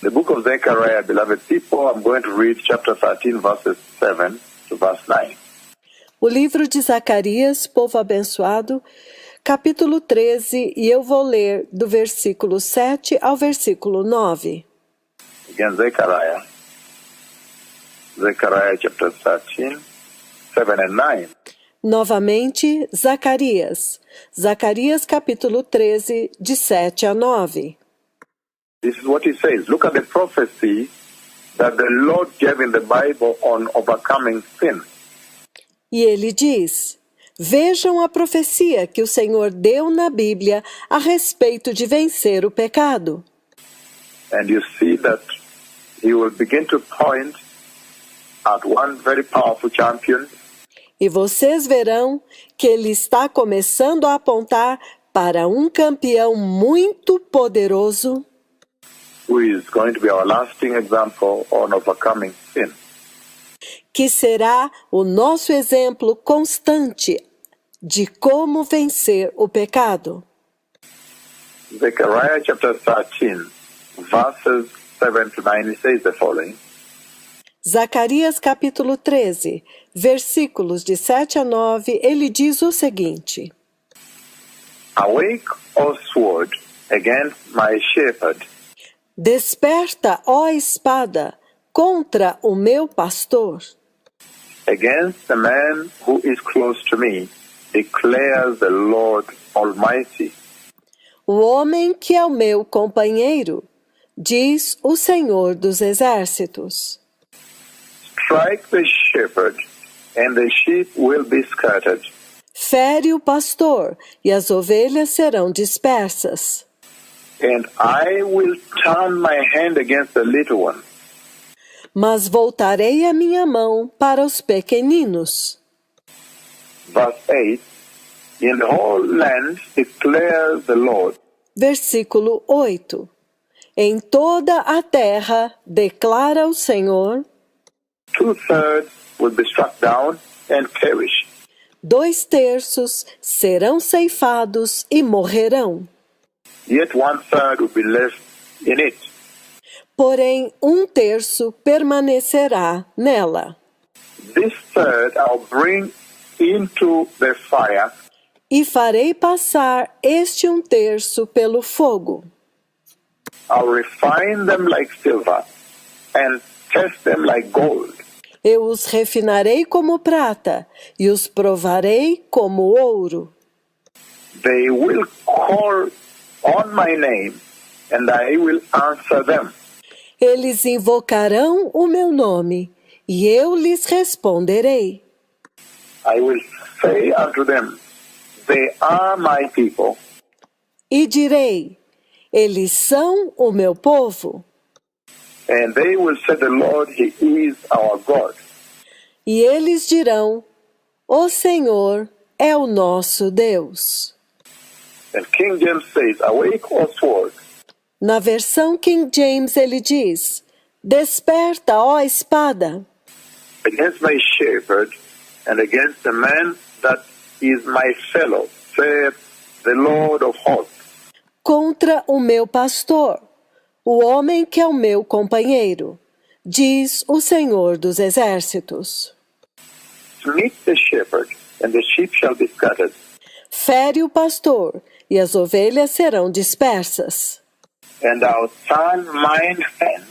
The book of Zechariah, beloved people, I'm going to read chapter 13, verses 7 to verse 9. O livro de Zacarias, povo abençoado, capítulo 13, e eu vou ler do versículo 7 ao versículo 9. Again, Zechariah chapter 13, 7 and 9. Novamente, Zacarias. Zacarias capítulo 13, de 7 a 9. This is what he says. Look at the prophecy that the Lord gave in the Bible on overcoming sin. E ele diz: Vejam a profecia que o Senhor deu na Bíblia a respeito de vencer o pecado. And you see that he will begin to point at one very powerful champion. E vocês verão que ele está começando a apontar para um campeão muito poderoso, Who is going to be our lasting example on overcoming sin. que será o nosso exemplo constante de como vencer o pecado. Zechariah chapter 13, verses 7 to 9, it says the following. Zacarias capítulo 13, versículos de 7 a 9, ele diz o seguinte: Awake, O sword, against my shepherd, Desperta, ó espada, contra o meu pastor, against the man who is close to me, declares the Lord Almighty. o homem que é o meu companheiro, diz o Senhor dos Exércitos. Strike the shepherd, and the sheep will be scattered. Fere o pastor, e as ovelhas serão dispersas. And I will turn my hand against the little one. Mas voltarei a minha mão para os pequeninos. Verse 8, in the whole land declares the Lord. Versículo 8. Em toda a terra, declara o Senhor, 2/3 will be struck down and perish. 2/3 serão ceifados e morrerão. Yet 1/3 will be left in it. Porém, 1/3 permanecerá nela. This third I'll bring into the fire, E farei passar este 1/3 pelo fogo. I'll refine them like silver and test them like gold. Eu os refinarei como prata e os provarei como ouro. They will call on my name, and I will answer them. Eles invocarão o meu nome e eu lhes responderei. I will say unto them, they are my people, E direi: Eles são o meu povo. and they will say the Lord, He is our God. E eles dirão: O Senhor é o nosso Deus. And King James says, awake, O sword, Na versão King James ele diz: Desperta, ó espada, against my shepherd, and against the man that is my fellow, saith the Lord of hosts. contra o meu pastor, o homem que é o meu companheiro, diz o Senhor dos Exércitos. Smite the shepherd, and the sheep shall be scattered. Fere o pastor, e as ovelhas serão dispersas. And I'll turn mine hand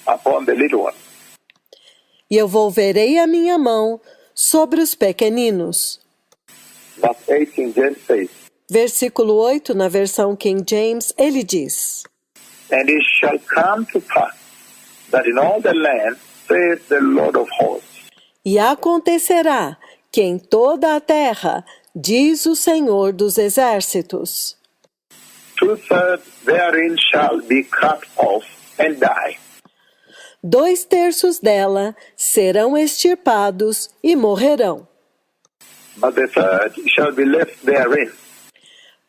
upon the little one. E eu volverei a minha mão sobre os pequeninos. Verse 18, James says, Versículo 8, na versão King James, ele diz: and it shall come to pass that in all the land, saith the Lord of hosts, E acontecerá que em toda a terra, diz o Senhor dos Exércitos, 2/3 therein shall be cut off and die. 2/3 dela serão extirpados e morrerão. But the third shall be left therein.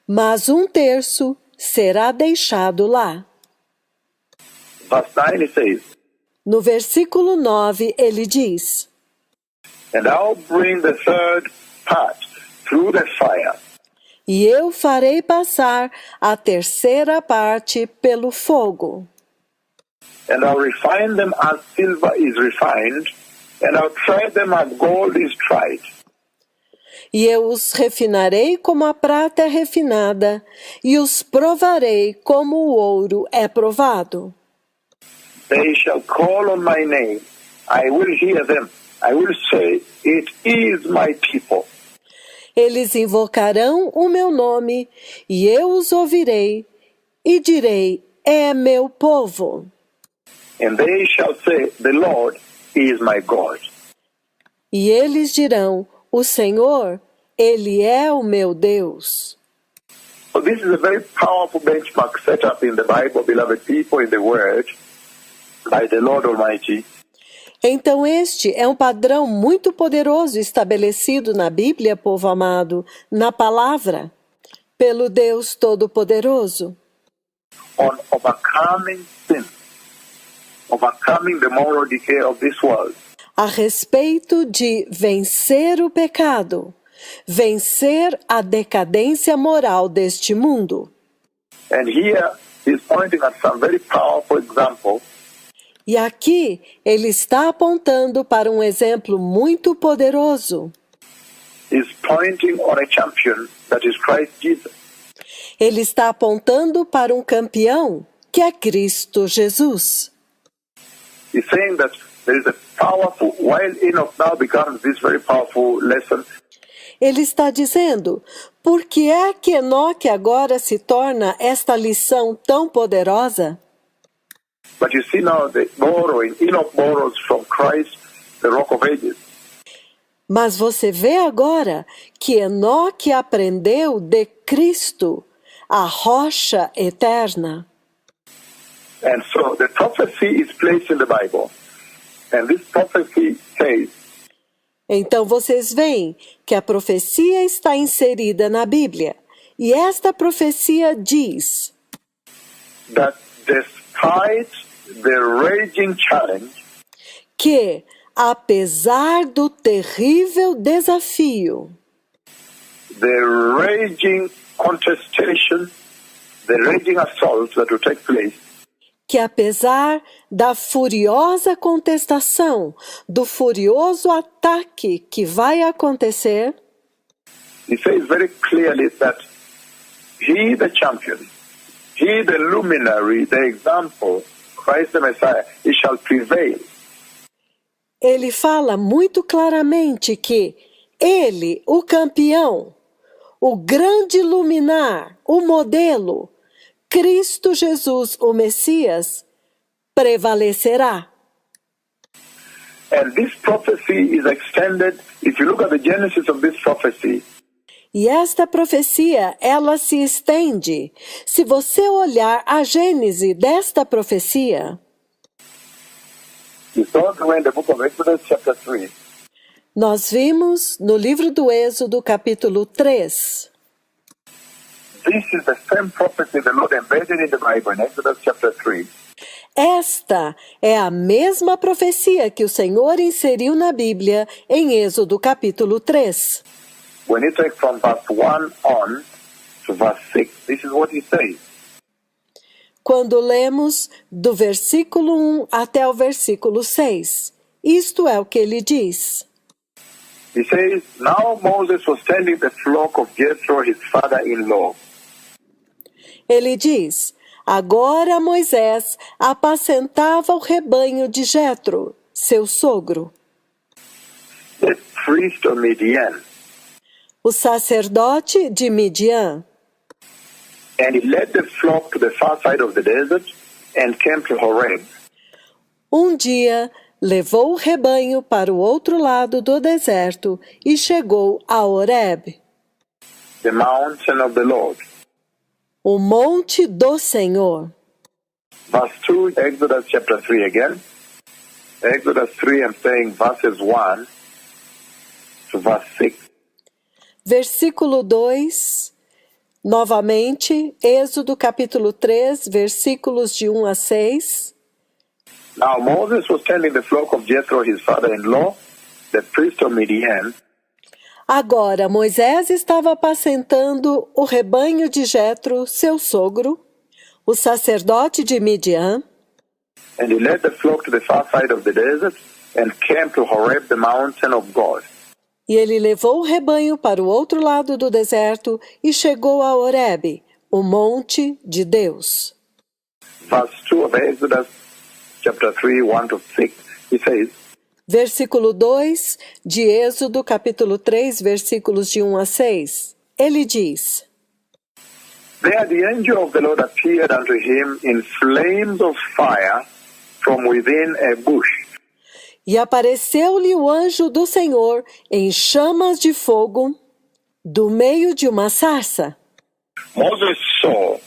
Mas 1/3 será deixado lá. Verse 9 it says, No versículo 9 ele diz: and I'll bring the third part through the fire, E eu farei passar a terceira parte pelo fogo. and I'll refine them as silver is refined, and I'll try them as gold is tried. E eu os refinarei como a prata é refinada, e os provarei como o ouro é provado. They shall call on my name. I will hear them. I will say, it is my people. Eles invocarão o meu nome, e eu os ouvirei, e direi, é meu povo. And they shall say, the Lord is my God. E eles dirão, o Senhor, Ele é o meu Deus. So this is a very powerful benchmark set up in the Bible, beloved people, in the Word, by the Lord Almighty. Então este é um padrão muito poderoso estabelecido na Bíblia, povo amado, na palavra, pelo Deus Todo-Poderoso, On overcoming sin, overcoming the moral decay of this world, a respeito de vencer o pecado, vencer a decadência moral deste mundo. and here he's pointing at some very powerful example. E aqui ele está apontando para um exemplo muito poderoso. He's pointing on a champion that is Christ Jesus. Ele está apontando para um campeão, que é Cristo Jesus. He's saying that there is a powerful, while Enoch now becomes this very powerful lesson, Ele está dizendo, por que é que Enoque agora se torna esta lição tão poderosa? but you see now the borrowing, Enoch borrows from Christ, the rock of ages. Mas você vê agora que Enoque aprendeu de Cristo, a rocha eterna. And so the prophecy is placed in the Bible. And this prophecy says Então vocês veem que a profecia está inserida na Bíblia. E esta profecia diz that despite the raging challenge, que, apesar do terrível desafio, the raging contestation, the raging assault that will take place, que apesar da furiosa contestação, do furioso ataque que vai acontecer, he says very clearly that he, the champion, he, the luminary, the example, Christ the Messiah, he shall prevail. ele fala muito claramente que ele, o campeão, o grande luminar, o modelo, Cristo Jesus, o Messias, prevalecerá. And this prophecy is extended, if you look at the genesis of this prophecy, E esta profecia, ela se estende. Se você olhar a gênese desta profecia, you saw in the book of Exodus chapter 3, nós vimos no livro do Êxodo, capítulo 3. this is the same prophecy the Lord embedded in the Bible in Exodus chapter 3. Esta é a mesma profecia que o Senhor inseriu na Bíblia em Êxodo, capítulo 3. When you take from verse 1 on to verse 6, this is what he says. Quando lemos do versículo 1 até o versículo 6, isto é o que ele diz. He says, now Moses was tending the flock of Jethro, his father-in-law. Ele diz, agora Moisés apacentava o rebanho de Jetro, seu sogro, The priest of Midian, o sacerdote de Midian. and he led the flock to the far side of the desert and came to Horeb. Dia, levou o rebanho para o outro lado do deserto e chegou a Horeb, The mountain of the Lord. o monte do Senhor. Verse 2, Exodus chapter 3 again. Exodus 3, I'm saying verses 1 to verse 6. Versículo 2, novamente, Êxodo capítulo 3, versículos de 1 a 6. Now Moses was tending the flock of Jethro, his father-in-law, the priest of Midian, Agora Moisés estava apacentando o rebanho de Jetro, seu sogro, o sacerdote de Midian, And he led the flock to the far side of the desert and came to Horeb, the mountain of God. E ele levou o rebanho para o outro lado do deserto e chegou a Horebe, o monte de Deus. Verse 2 of Exodus chapter 3, 1 to 6, he says, Versículo 2 de Êxodo, capítulo 3, versículos de 1 a 6. Ele diz: There the angel of the Lord appeared unto him in flames of fire from within a bush. E apareceu-lhe o anjo do Senhor em chamas de fogo do meio de uma sarça. Moses saw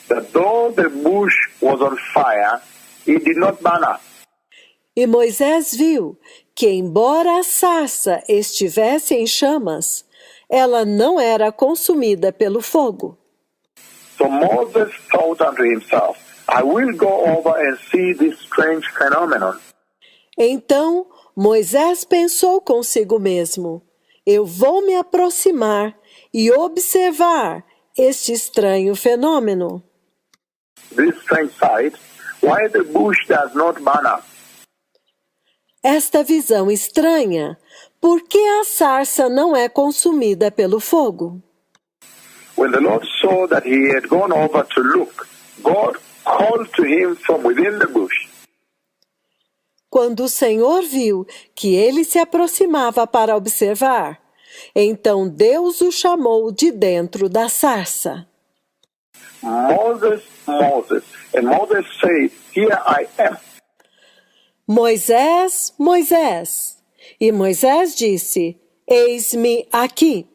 that though the bush was on fire, it did not burn up. E Moisés viu que, embora a sarça estivesse em chamas, ela não era consumida pelo fogo. So Moses thought unto himself, I will go over and see this strange phenomenon. Então Moisés pensou consigo mesmo: eu vou me aproximar e observar este estranho fenômeno. This strange sight, why the bush does not burn up. Esta visão estranha, por que a sarça não é consumida pelo fogo? When the Lord saw that he had gone over to look, God called to him from within the bush. Quando o Senhor viu que ele se aproximava para observar, então Deus o chamou de dentro da sarça. Moses, Moses. And Moses said, Here I am. Moisés, Moisés. E Moisés disse: eis-me aqui.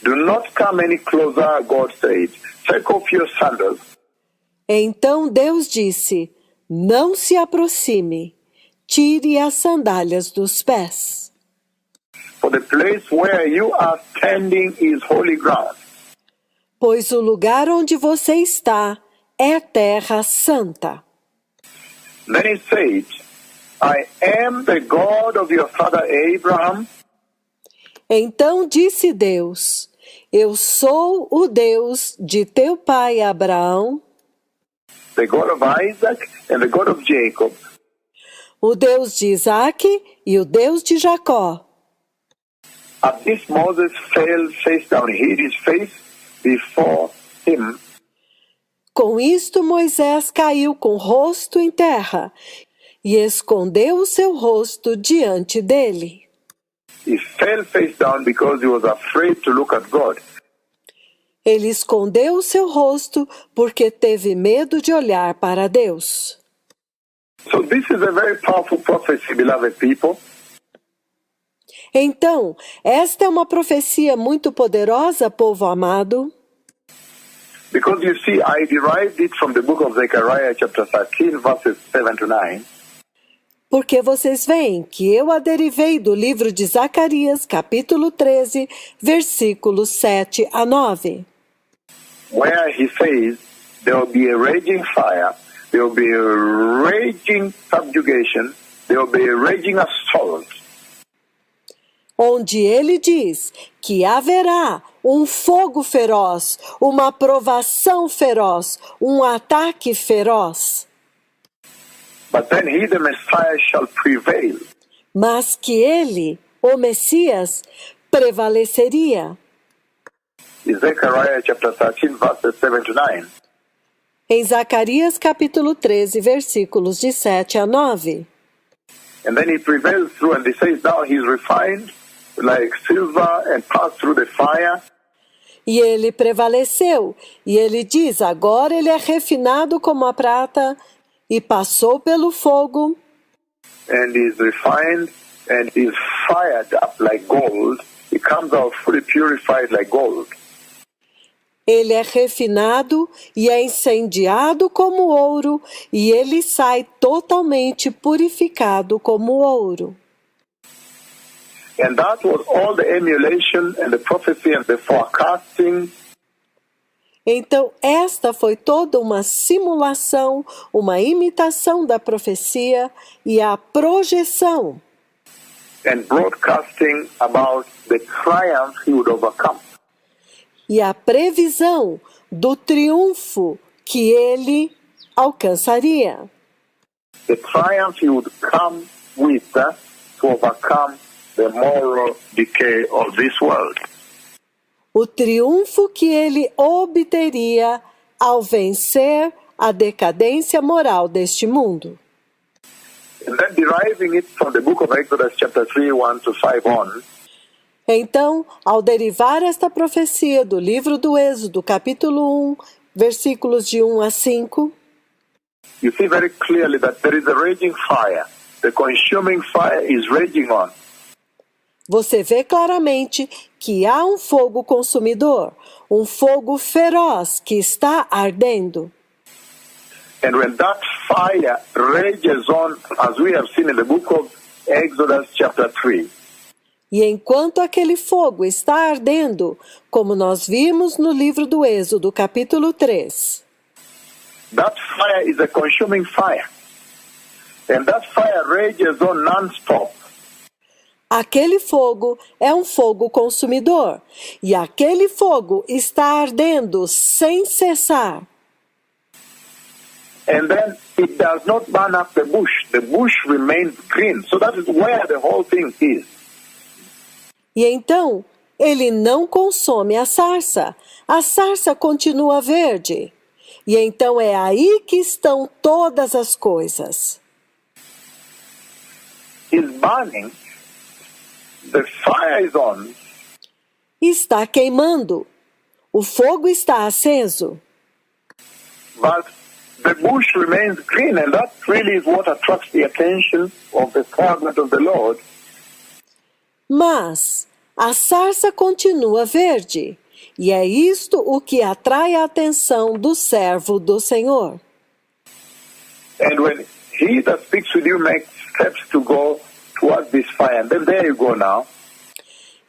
Do not come any closer, God said. Take off your sandals. Então Deus disse: não se aproxime, tire as sandálias dos pés. For the place where you are standing is holy ground. Pois o lugar onde você está é terra santa. Then he said, I am the God of your father Abraham, Então disse Deus: eu sou o Deus de teu pai Abraão, the God of Isaac, and the God of Jacob. o Deus de Isaque e o Deus de Jacó. At this Moses fell face down, hid his face before him. Com isto Moisés caiu com o rosto em terra e escondeu o seu rosto diante dele. He fell face down because he was afraid to look at God. Ele escondeu o seu rosto porque teve medo de olhar para Deus. So this is a very powerful prophecy, beloved people. Então, esta é uma profecia muito poderosa, povo amado. Because you see, I derived it from the book of Zechariah chapter 13, verses 7 to 9. Porque vocês veem que eu a derivei do livro de Zacarias, capítulo 13, versículos 7 a 9. Where he says, there will be a raging fire, there will be a raging subjugation, there will be a raging assault. Onde ele diz que haverá um fogo feroz, uma provação feroz, um ataque feroz. But then he, the Messiah, shall prevail. Mas que ele, o Messias, prevaleceria. In Zechariah chapter 13, verses 7 to 9. Em Zacarias capítulo 13, versículos de 7 a 9. And then he prevails through, and he says, now he's refined like silver and passed through the fire. E ele prevaleceu, e ele diz, agora ele é refinado como a prata, e passou pelo fogo, And is refined and is fired up like gold. He comes out fully purified like gold. ele é refinado e é incendiado como ouro, e ele sai totalmente purificado como ouro. And that was all the emulation and the prophecy and the forecasting. Então, esta foi toda uma simulação, uma imitação da profecia e a projeção And broadcasting about the triumph he would overcome. e a previsão do triunfo que ele alcançaria. the triumph he would come with to overcome the moral decay of this world. O triunfo que ele obteria ao vencer a decadência moral deste mundo. And then deriving it from the book of Exodus chapter 3, 1 to 5 on, Então, ao derivar esta profecia do livro do Êxodo, capítulo 1, versículos de 1 a 5, you see very clearly that there is a raging fire. The consuming fire is raging on. você vê claramente que há um fogo consumidor, um fogo feroz que está ardendo. And when that fire rages on, as we have seen in the book of Exodus chapter 3, E enquanto aquele fogo está ardendo, como nós vimos no livro do Êxodo, capítulo 3, that fire is a consuming fire. And that fire rages on non-stop. aquele fogo é um fogo consumidor, e aquele fogo está ardendo sem cessar. And then it does not burn up the bush. The bush remains green. So that is where the whole thing is. E então, ele não consome a sarça continua verde. E então é aí que estão todas as coisas. It's burning. The fire is on. Está queimando. O fogo está aceso. But the bush remains green. And that really is what attracts the attention of the servant of the Lord. Mas a sarça continua verde. E é isto o que atrai a atenção do servo do Senhor. And when he that speaks with you makes steps to go towards this fire, and then there you go now.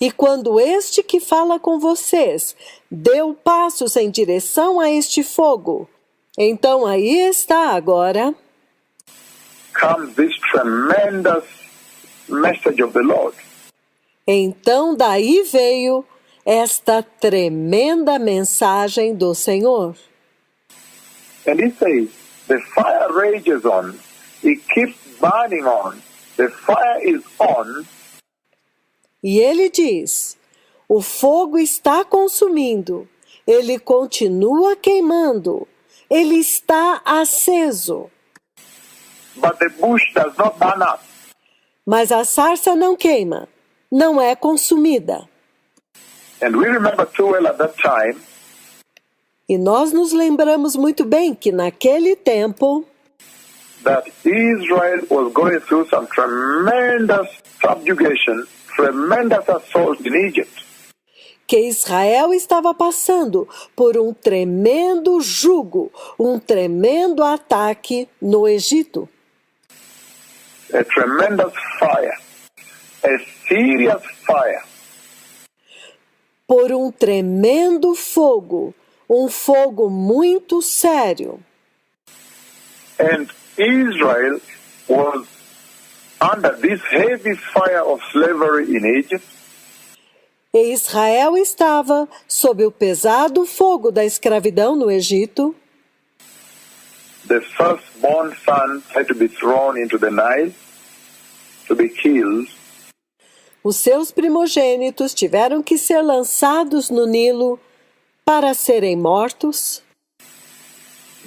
E quando este que fala com vocês deu passos em direção a este fogo, então aí está agora Comes this tremendous message of the Lord. Então daí veio esta tremenda mensagem do Senhor. And he says, the fire rages on. It keeps burning on. The fire is on. E ele diz, o fogo está consumindo, ele continua queimando, ele está aceso. But the bush does not burn up. Mas a sarça não queima, não é consumida. And we remember too well at that time E nós nos lembramos muito bem que naquele tempo, that Israel was going through some tremendous subjugation, tremendous assault in Egypt. que Israel estava passando por um tremendo jugo, um tremendo ataque no Egito. A tremendous fire, a serious fire. Por um tremendo fogo, um fogo muito sério. And Israel was under this heavy fire of slavery in Egypt. E Israel estava sob o pesado fogo da escravidão no Egito. The firstborn sons had to be thrown into the Nile to be killed. Os seus primogênitos tiveram que ser lançados no Nilo para serem mortos.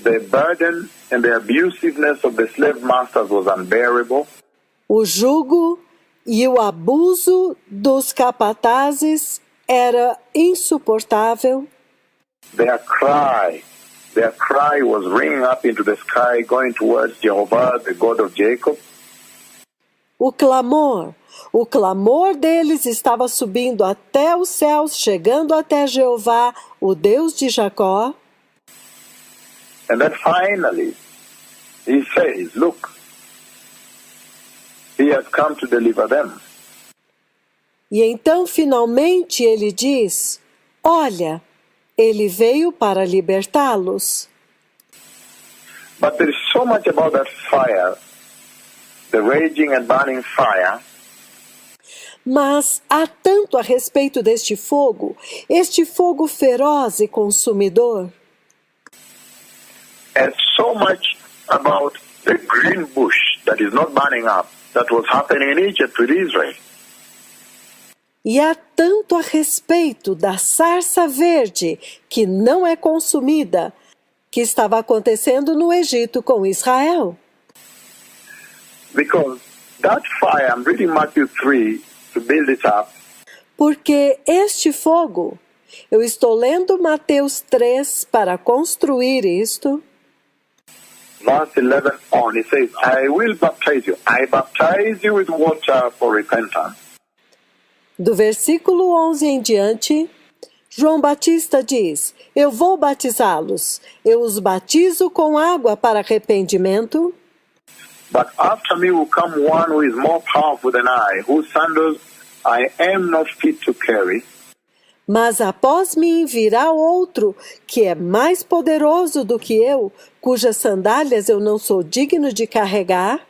The burden and the abusiveness of the slave masters was unbearable. O jugo e o abuso dos capatazes era insuportável. Their cry was ringing up into the sky, going towards Jehovah, the God of Jacob. O clamor deles estava subindo até os céus, chegando até Jeová, o Deus de Jacó. And then finally, he says, look, he has come to deliver them. E então, finalmente, ele diz, olha, ele veio para libertá-los. But there is so much about that fire, the raging and burning fire, Mas há tanto a respeito deste fogo, este fogo feroz e consumidor. and so much about the green bush that is not burning up that was happening in Egypt with Israel. E há tanto a respeito da sarça verde que não é consumida, que estava acontecendo no Egito com Israel. Because that fire, I'm reading Matthew 3 to build it up. Porque este fogo, eu estou lendo Mateus 3 para construir isto. Verse 11 on, it says, I will baptize you. I baptize you with water for repentance. Do versículo 11 em diante, João Batista diz, eu vou batizá-los, eu os batizo com água para arrependimento. But after me will come one who is more powerful than I, whose sandals I am not fit to carry. Mas após mim virá outro, que é mais poderoso do que eu, cujas sandálias eu não sou digno de carregar.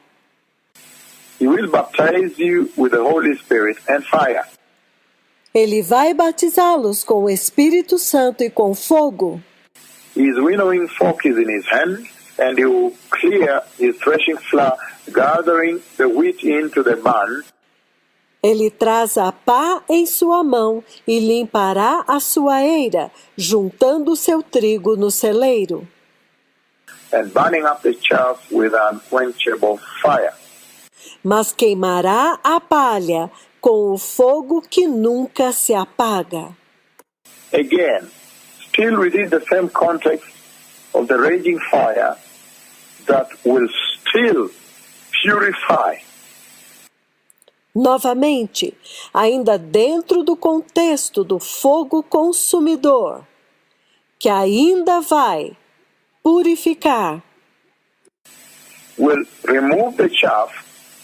He will baptize you with the Holy Spirit and fire. Ele vai batizá-los com o Espírito Santo e com fogo. His winnowing fork is in his hand, and he will clear his threshing floor, gathering the wheat into the barn. Ele traz a pá em sua mão e limpará a sua eira, juntando o seu trigo no celeiro. And burning up the chaff with unquenchable fire. Mas queimará a palha com o fogo que nunca se apaga. Again, still within the same context of the raging fire that will still purify. Novamente, ainda dentro do contexto do fogo consumidor, que ainda vai purificar. Will remove the chaff,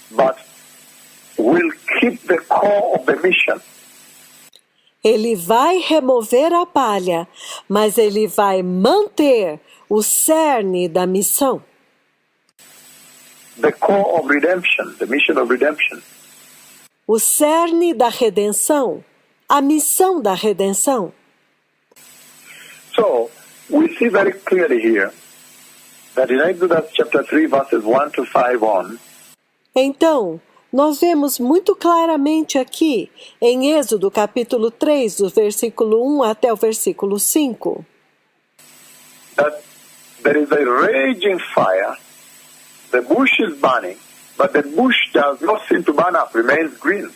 but will keep the core of the mission. Ele vai remover a palha, mas ele vai manter o cerne da missão. The core of redemption, the mission of redemption. O cerne da redenção, a missão da redenção. So, we see very clearly here that in Exodus chapter 3 verses 1 to 5 on, Então, nós vemos muito claramente aqui, em Êxodo capítulo 3, do versículo 1 até o versículo 5, that there is a raging fire, the bush is burning, but the bush does not seem to burn up, remains green.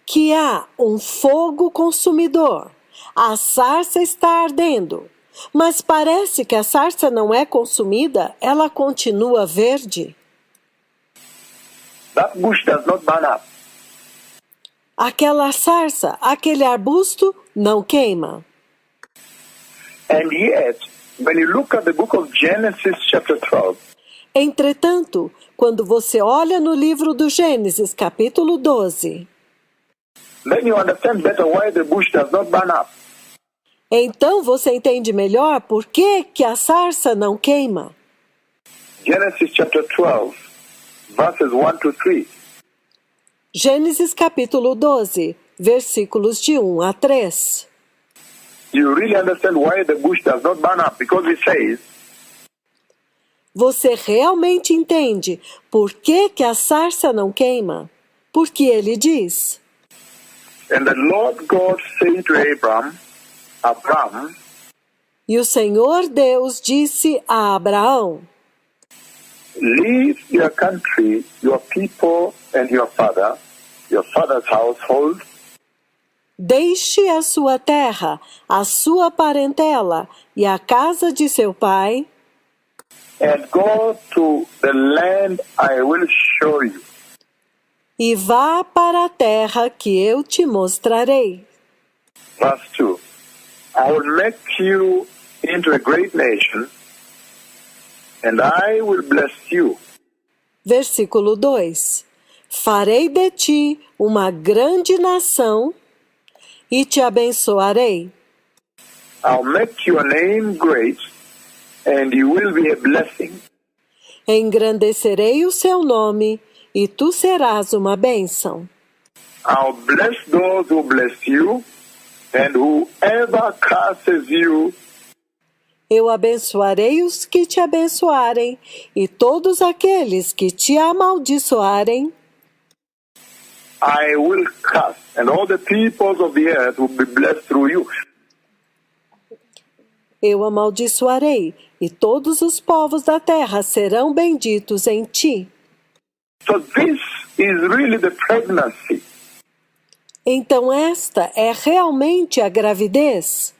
que há um fogo consumidor. A sarça está ardendo, mas parece que a sarça não é consumida, ela continua verde. That bush does not burn up. Aquela sarça, aquele arbusto, não queima. And yet, when you look at the book of Genesis chapter 12, Entretanto, quando você olha no livro do Gênesis, capítulo 12, then you understand better why the bush does not burn up. então você entende melhor por que a sarça não queima. Genesis chapter 12, verses 1 to 3. Gênesis capítulo 12, versículos de 1 a 3. You really understand why the bush does not burn up, because it says, Você realmente entende por que a sarça não queima? Porque ele diz, and the Lord God said to Abram, e o Senhor Deus disse a Abraão, leave your country, your people, and your father's household, deixe a sua terra, a sua parentela e a casa de seu pai, and go to the land I will show you. e vá para a terra que eu te mostrarei. Verse 2. I will make you into a great nation, and I will bless you. Versículo 2. Farei de ti uma grande nação e te abençoarei. I'll make your name great, and you will be a blessing. Engrandecerei o seu nome e tu serás uma bênção. I'll bless those who bless you, and whoever curses you, Eu abençoarei os que te abençoarem, e todos aqueles que te amaldiçoarem, I will curse, and all the peoples of the earth will be blessed through you. eu amaldiçoarei, e todos os povos da terra serão benditos em ti. So this is really the pregnancy. Então esta é realmente a gravidez.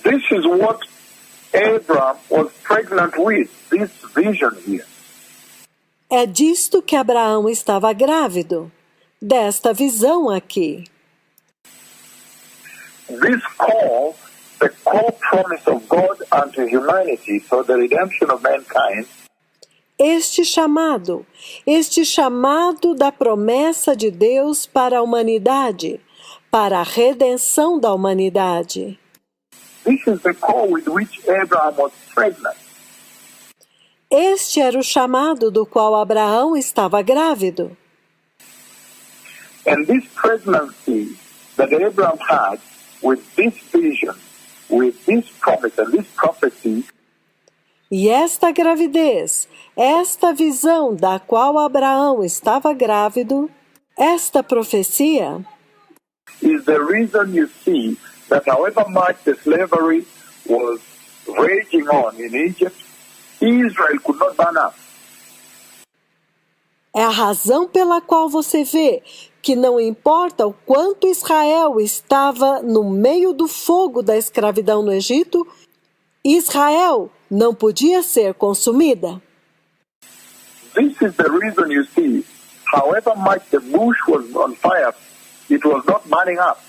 This is what Abraham was pregnant with, this vision here. É disto que Abraão estava grávido, desta visão aqui. This call, the core promise of God unto humanity for the redemption of mankind, Este chamado da promessa de Deus para a humanidade, para a redenção da humanidade. this is the call with which Abraham was pregnant. Este era o chamado do qual Abraão estava grávido. And this pregnancy that Abraham had with this vision, with this promise and this prophecy, E esta gravidez, esta visão da qual Abraão estava grávido, esta profecia, is the reason you see that however much the slavery was raging on in Egypt, Israel could not burn up. é a razão pela qual você vê que não importa o quanto Israel estava no meio do fogo da escravidão no Egito, Israel não podia ser consumida. This is the reason you see, however much the bush was on fire, it was not burning up.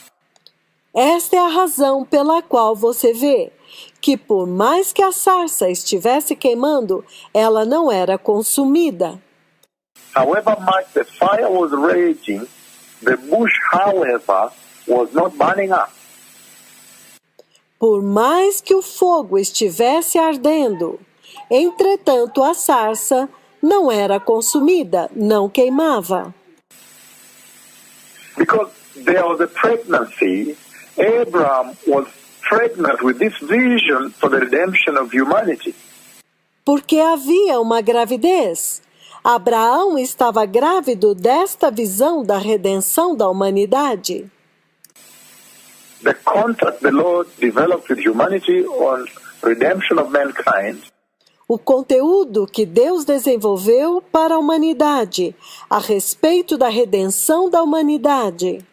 Esta é a razão pela qual você vê que por mais que a sarça estivesse queimando, ela não era consumida. However much the fire was raging, the bush, however, was not burning up. Por mais que o fogo estivesse ardendo, entretanto a sarça não era consumida, não queimava. Because there was a pregnancy, Abraham was pregnant with this vision for the redemption of humanity. Porque havia uma gravidez. Abraão estava grávido desta visão da redenção da humanidade. The contract the Lord developed with humanity on redemption of mankind O conteúdo que Deus desenvolveu para a humanidade a respeito da redenção da humanidade.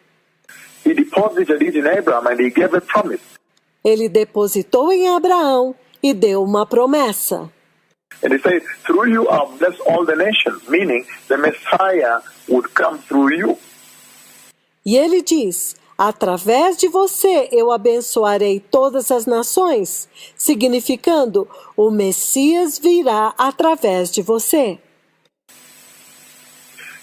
He deposited it in Abraham and he gave a promise. Ele depositou em Abraão e deu uma promessa. And he said, through you I'll bless all the nations, meaning the Messiah would come through you. E ele diz, através de você eu abençoarei todas as nações, significando, o Messias virá através de você.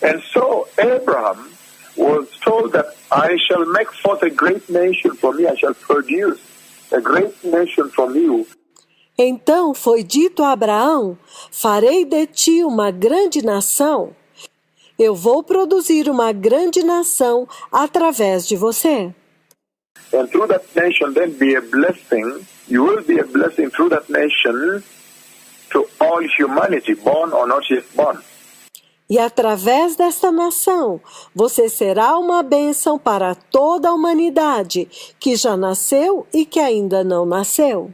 And so Abraham was told that I shall make forth a great nation from me, I shall produce a great nation from you. Então foi dito a Abraão, farei de ti uma grande nação. Eu vou produzir uma grande nação através de você. And through that nation then be a blessing, you will be a blessing through that nation to all humanity, born or not yet born. E através desta nação, você será uma bênção para toda a humanidade, que já nasceu e que ainda não nasceu.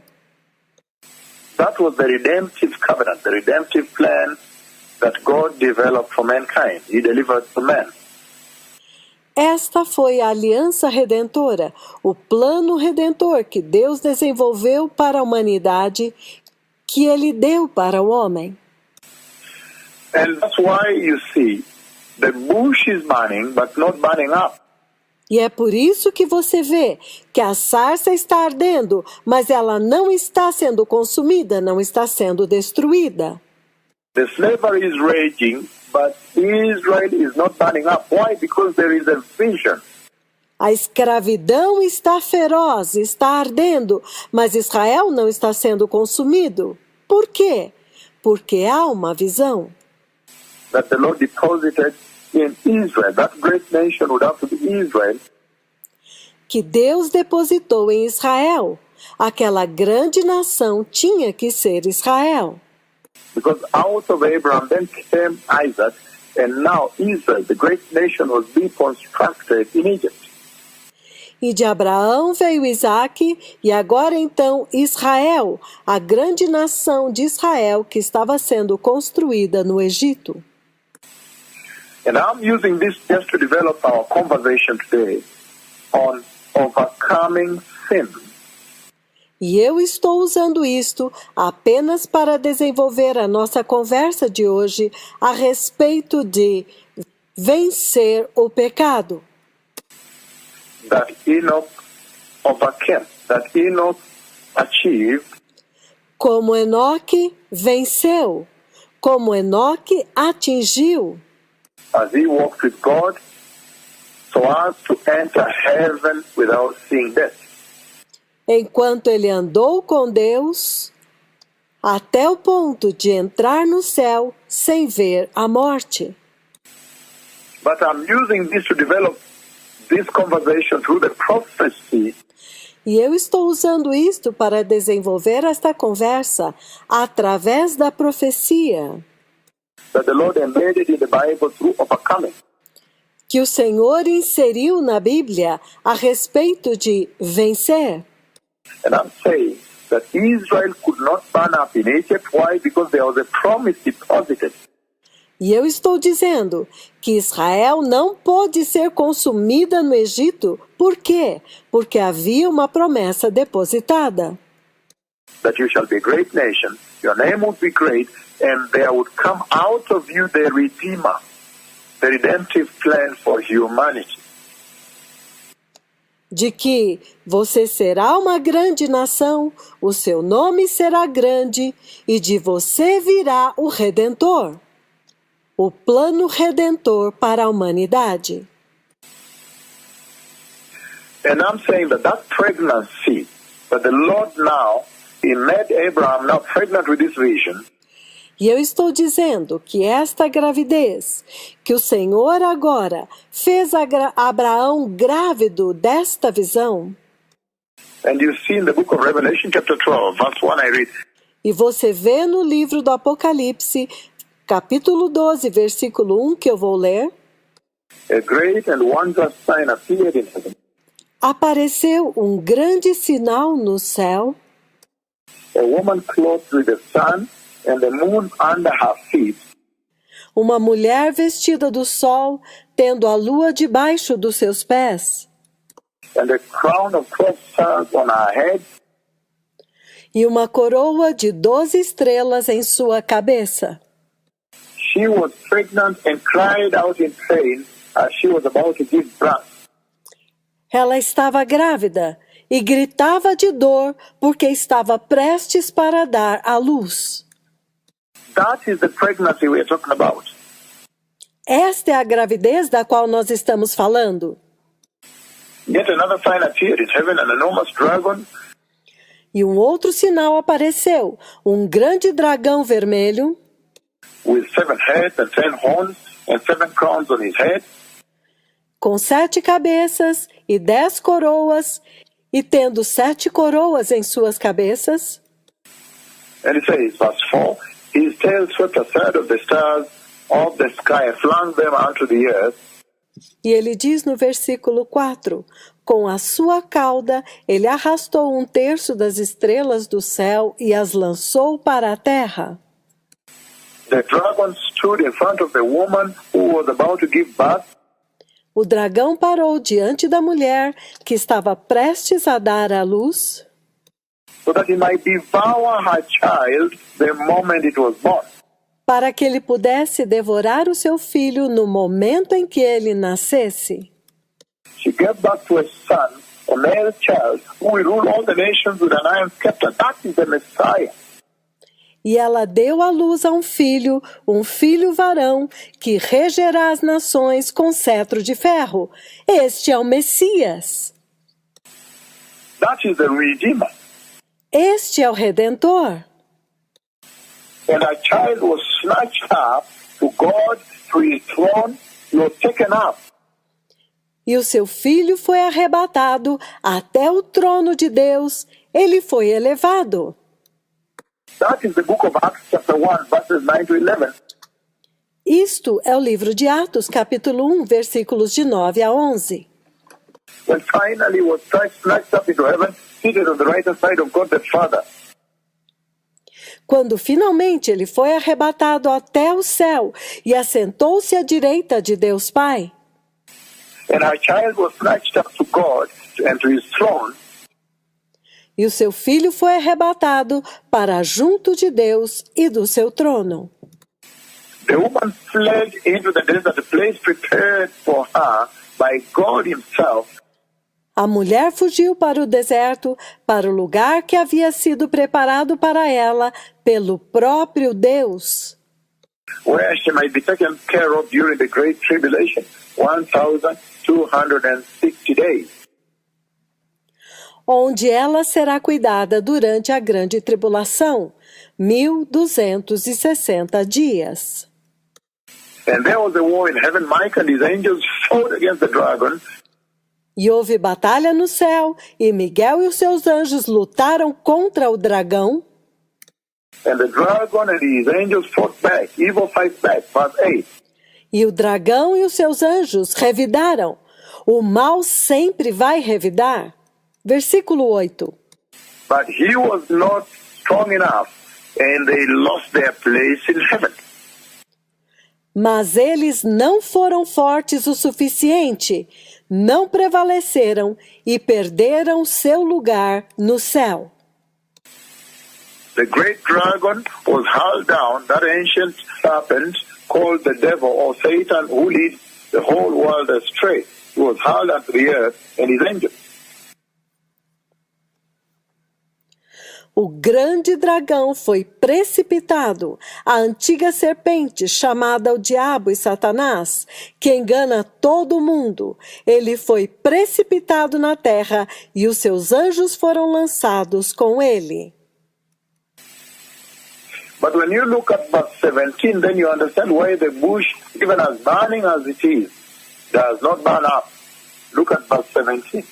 That was the redemptive covenant, the redemptive plan that God developed for mankind. He delivered to man. Esta foi a aliança redentora, o plano redentor que Deus desenvolveu para a humanidade, que Ele deu para o homem. And that's why you see the bush is burning but not burning up. E é por isso que você vê que a sarça está ardendo, mas ela não está sendo consumida, não está sendo destruída. The slavery is raging, but Israel is not burning up. Why? Because there is a vision. A escravidão está feroz, está ardendo, mas Israel não está sendo consumido. Por quê? Porque há uma visão. That the Lord deposited in Israel. That great nation would have to be Israel. Que Deus depositou em Israel. Aquela grande nação tinha que ser Israel. Because out of Abraham then came Isaac, and now Israel, the great nation, was being constructed in Egypt. E de Abraão veio Isaque, e agora então Israel, a grande nação de Israel que estava sendo construída no Egito. And I'm using this just to develop our conversation today on overcoming sin. E eu estou usando isto apenas para desenvolver a nossa conversa de hoje a respeito de vencer o pecado. That Enoch overcame, that Enoch achieved, Como Enoque venceu, como Enoque atingiu, as he walked with God, so as to enter heaven without seeing death. enquanto ele andou com Deus, até o ponto de entrar no céu sem ver a morte. But I'm using this to develop this conversation through the prophecy E eu estou usando isto para desenvolver esta conversa através da profecia that the Lord embedded in the Bible through overcoming. que o Senhor inseriu na Bíblia a respeito de vencer. And I'm saying that Israel could not burn up in Egypt. Why? Because there was a promise deposited. E eu estou dizendo que Israel não pôde ser consumida no Egito. Por quê? Porque havia uma promessa depositada. That you shall be a great nation, your name would be great, and there would come out of you the Redeemer, the redemptive plan for humanity. De que você será uma grande nação, o seu nome será grande, e de você virá o Redentor, o plano redentor para a humanidade. And I'm saying that that pregnancy, that the Lord now, He made Abraham now pregnant with this vision. E eu estou dizendo que esta gravidez, que o Senhor agora fez Abraão grávido desta visão, And you see in the book of Revelation chapter 12, verse 1 I read, e você vê no livro do Apocalipse, capítulo 12, versículo 1, que eu vou ler, a great and wondrous sign appeared in heaven. apareceu um grande sinal no céu, A woman clothed with the sun and the moon under her feet, uma mulher vestida do sol, tendo a lua debaixo dos seus pés, and a crown of 12 stars on her head, e uma coroa de 12 estrelas em sua cabeça. She was pregnant and cried out in pain as she was about to give birth. Ela estava grávida e gritava de dor porque estava prestes para dar à luz. That is the pregnancy we are talking about. Esta é a gravidez da qual nós estamos falando. Yet another sign appeared in heaven, an enormous dragon, E um outro sinal apareceu, um grande dragão vermelho, with 7 heads and 10 horns and 7 crowns on his head. com 7 cabeças e 10 coroas, e tendo 7 coroas em suas cabeças. And it says, verse 4, his tail swept aside of the stars of the sky and flung them onto the earth. E ele diz no versículo 4, com a sua cauda ele arrastou 1/3 das estrelas do céu e as lançou para a terra. The dragon stood in front of the woman who was about to give birth, O dragão parou diante da mulher que estava prestes a dar à luz, so that he might devour her child the moment it was born. para que ele pudesse devorar o seu filho no momento em que ele nascesse. She gave birth to a son, a male child, who will rule all the nations with an iron scepter. That is the Messiah. E ela deu à luz a um filho varão, que regerá as nações com cetro de ferro. Este é o Messias. That is the Redeemer. Este é o Redentor. And her child was snatched up to God, to his throne. He was taken up. E o seu filho foi arrebatado até o trono de Deus. ele foi elevado. That is the book of Acts chapter 1, verses 9 to 11. Isto é o livro de Atos, capítulo 1, versículos de 9 a 11. When finally was snatched up into heaven, seated on the right hand side of God the Father. Quando finalmente ele foi arrebatado até o céu e assentou-se à direita de Deus Pai. And our child was snatched up to God and to his throne. E o seu filho foi arrebatado para junto de Deus e do seu trono. The woman fled into the desert, the place prepared for her by God himself. A mulher fugiu para o deserto, para o lugar que havia sido preparado para ela pelo próprio Deus, Where she might be taken care of during the great tribulation, 1,260 days. onde ela será cuidada durante a grande tribulação, 1260 dias. And there was a war in heaven. Michael and his angels fought against the dragon. E houve batalha no céu, e Miguel e os seus anjos lutaram contra o dragão, And the dragon and his angels fought back. Evil fights back. Verse 8. e o dragão e os seus anjos revidaram. O mal sempre vai revidar. Versículo 8. But he was not strong enough, and they lost their place in heaven. Mas eles não foram fortes o suficiente, não prevaleceram e perderam seu lugar no céu. The great dragon was hurled down, that ancient serpent called the devil or Satan, who leads the whole world astray. He was hurled unto the earth and his angels. O grande dragão foi precipitado, a antiga serpente chamada o diabo e Satanás, que engana todo mundo. Ele foi precipitado na terra e os seus anjos foram lançados com ele. But when you look at verse 17, then you understand why the bush, even as burning as it is, does not burn up. Look at verse 17.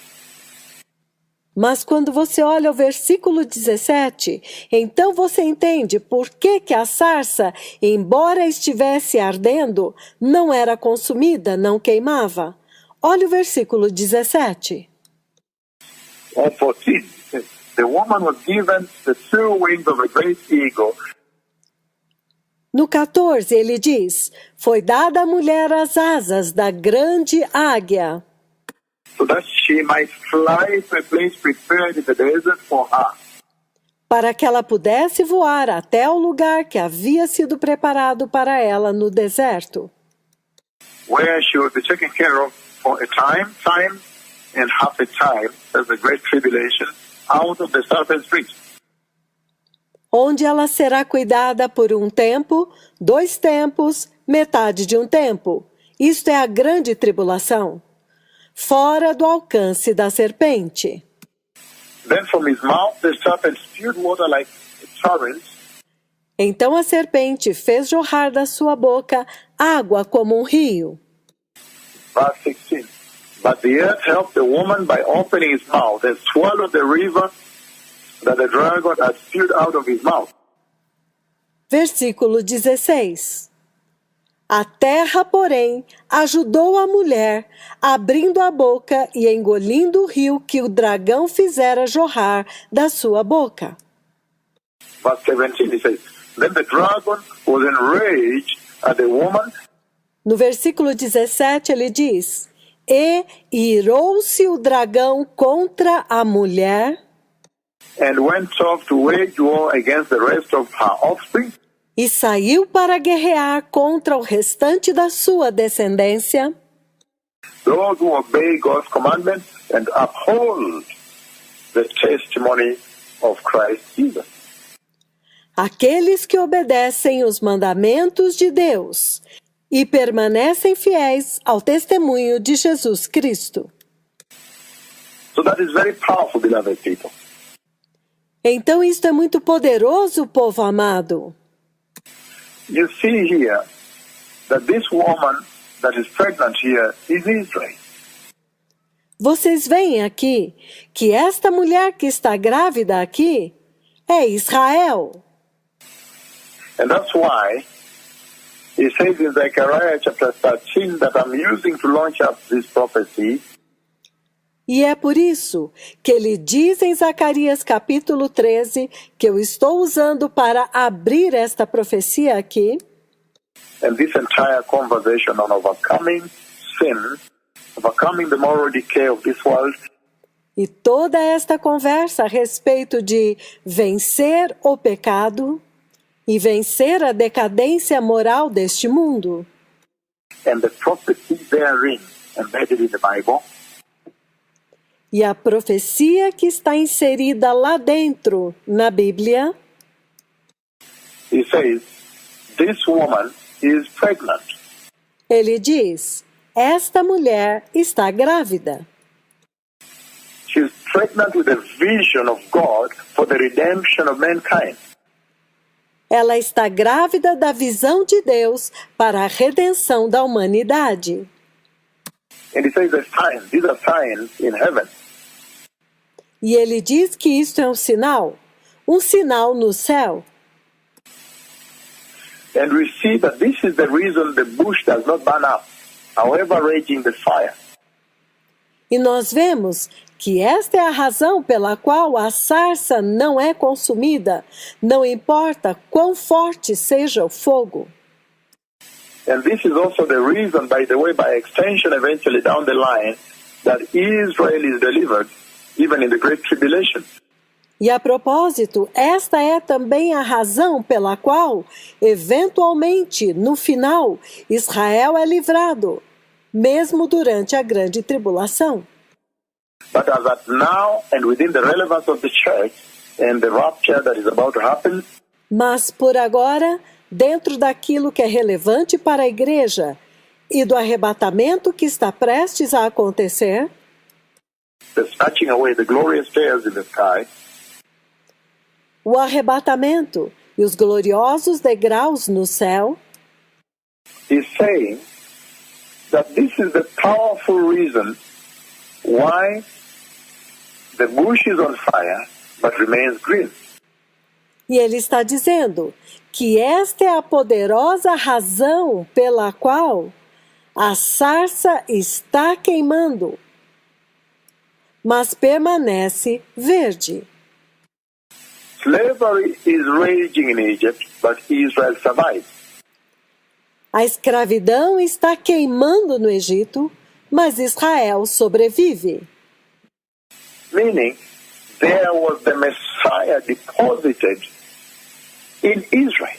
Mas quando você olha o versículo 17, então você entende por que a sarça, embora estivesse ardendo, não era consumida, não queimava. Olha o versículo 17. Or 14. The woman was given the two wings of a great eagle. No 14 ele diz, foi dada à mulher as asas da grande águia, So that she might fly to a place prepared in the desert for her. para que ela pudesse voar até o lugar que havia sido preparado para ela no deserto, Where she would be taken care of for a time and half a time, as the great tribulation, out of the serpent's reach. onde ela será cuidada por um tempo, 2 tempos, metade de um tempo. Isto é a grande tribulação, fora do alcance da serpente. Then from his mouth the serpent spewed water like a torrent. Então a serpente fez jorrar da sua boca água como um rio. Verse 16. But the earth helped the woman by opening his mouth and swallowed the river that the dragon had spewed out of his mouth. Versículo 16. A terra, porém, ajudou a mulher, abrindo a boca e engolindo o rio que o dragão fizera jorrar da sua boca. Verse 17, he says, Then the dragon was enraged at the woman. No versículo 17 ele diz, e irou-se o dragão contra a mulher And went off to wage war against the rest of her offspring. e saiu para guerrear contra o restante da sua descendência, Those who obey God's commandments and uphold the testimony of Christ Jesus. aqueles que obedecem os mandamentos de Deus e permanecem fiéis ao testemunho de Jesus Cristo. So that is very powerful, beloved people. Então isto é muito poderoso, povo amado. You see here that this woman that is pregnant here is Israel. Vocês veem aqui que esta mulher que está grávida aqui é Israel. And that's why he says in Zechariah chapter 13 that I'm using to launch up this prophecy. E é por isso que ele diz em Zacarias capítulo 13 que eu estou usando para abrir esta profecia aqui. And this entire conversation on overcoming sin, overcoming the moral decay of this world. E toda esta conversa a respeito de vencer o pecado e vencer a decadência moral deste mundo. And the prophecy therein, embedded in the Bible. E a profecia que está inserida lá dentro, na Bíblia, He says, this woman is pregnant. ele diz, esta mulher está grávida. She's pregnant with a vision of God for the redemption of mankind. Ela está grávida da visão de Deus para a redenção da humanidade. And he says, these are signs in heaven. E ele diz que isto é um sinal no céu. And we see that this is the reason the bush does not burn up, however raging the fire. E nós vemos que esta é a razão pela qual a sarça não é consumida, não importa quão forte seja o fogo. And this is also the reason, by the way, by extension, eventually down the line, that Israel is delivered, even in the Great Tribulation. E a propósito, esta é também a razão pela qual, eventualmente, no final, Israel é livrado, mesmo durante a grande tribulação. But as at now, and within the relevance of the church, and the rapture that is about to happen, Mas, por agora, dentro daquilo que é relevante para a igreja e do arrebatamento que está prestes a acontecer, the snatching away the glorious stars in the sky, o arrebatamento e os gloriosos degraus no céu, is saying that this is the powerful reason why the bush is on fire but remains green. e ele está dizendo que esta é a poderosa razão pela qual a sarça está queimando, mas permanece verde. Slavery is raging in Egypt, but Israel survives. A escravidão está queimando no Egito, mas Israel sobrevive. Meaning, there was the Messiah deposited in Israel.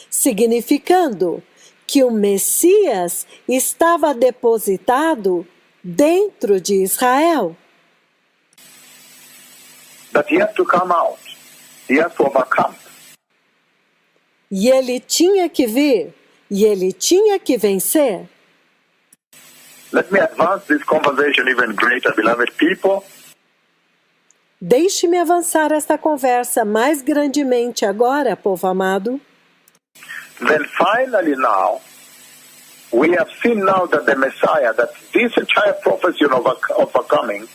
Significando que o Messias estava depositado dentro de Israel. That he had to come out. He had to overcome. E ele tinha que vir, e ele tinha que vencer. Let me advance this conversation even greater, beloved people. Deixe-me avançar esta conversa mais grandemente agora, povo amado. Then finally now, we have seen now that the Messiah, that this entire prophecy of overcoming,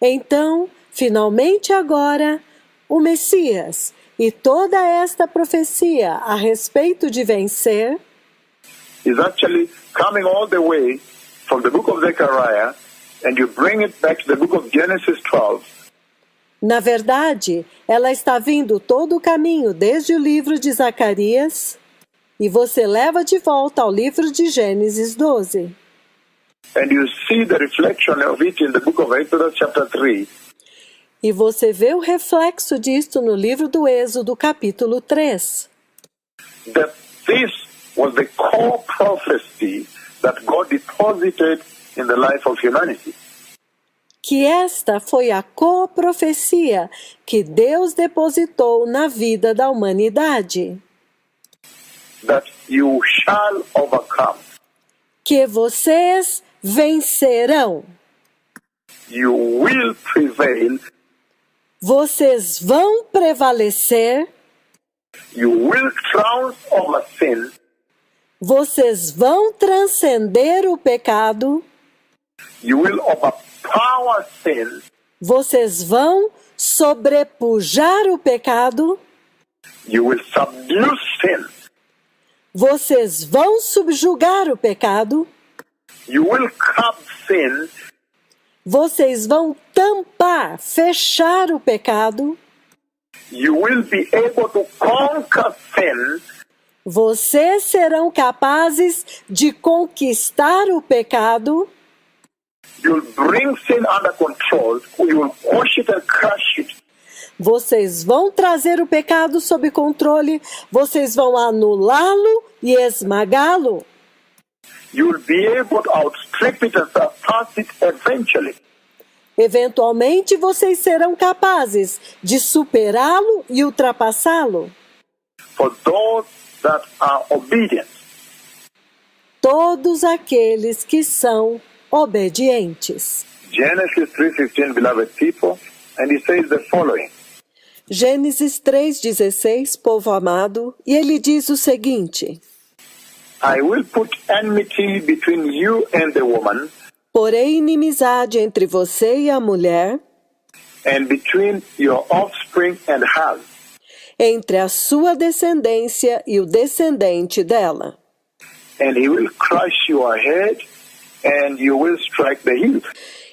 Então, finalmente agora, o Messias e toda esta profecia a respeito de vencer is actually coming all the way from the book of Zechariah, and you bring it back to the book of Genesis 12. Na verdade, ela está vindo todo o caminho desde o livro de Zacarias e você leva de volta ao livro de Gênesis 12. And you see the reflection of it in the book of Exodus chapter 3. E você vê o reflexo disto no livro do Êxodo, capítulo 3. That this was the core prophecy that God deposited in the life of humanity. Que esta foi a coprofecia que Deus depositou na vida da humanidade. That you shall overcome. Que vocês vencerão. You will prevail. Vocês vão prevalecer. You will triumph over sin. Vocês vão transcender o pecado. You will overpower sin. Vocês vão sobrepujar o pecado. You will subdue sin. Vocês vão subjugar o pecado. You will curb sin. Vocês vão tampar, fechar o pecado. You will be able to conquer sin. Vocês serão capazes de conquistar o pecado. You'll bring sin under control. You will quash it and crush it. Vocês vão trazer o pecado sob controle. Vocês vão anulá-lo e esmagá-lo. You will be able to outstrip it and surpass it eventually. Eventualmente, vocês serão capazes de superá-lo e ultrapassá-lo. For those that are obedient. Todos aqueles que são obedientes. Genesis 3:15, beloved people, and he says the following. Gênesis 3:16, povo amado, e ele diz o seguinte: I will put enmity between you and the woman, porém inimizade entre você e a mulher, and between your offspring and hers. entre a sua descendência e o descendente dela. And he will crush your head, and you will strike the heel.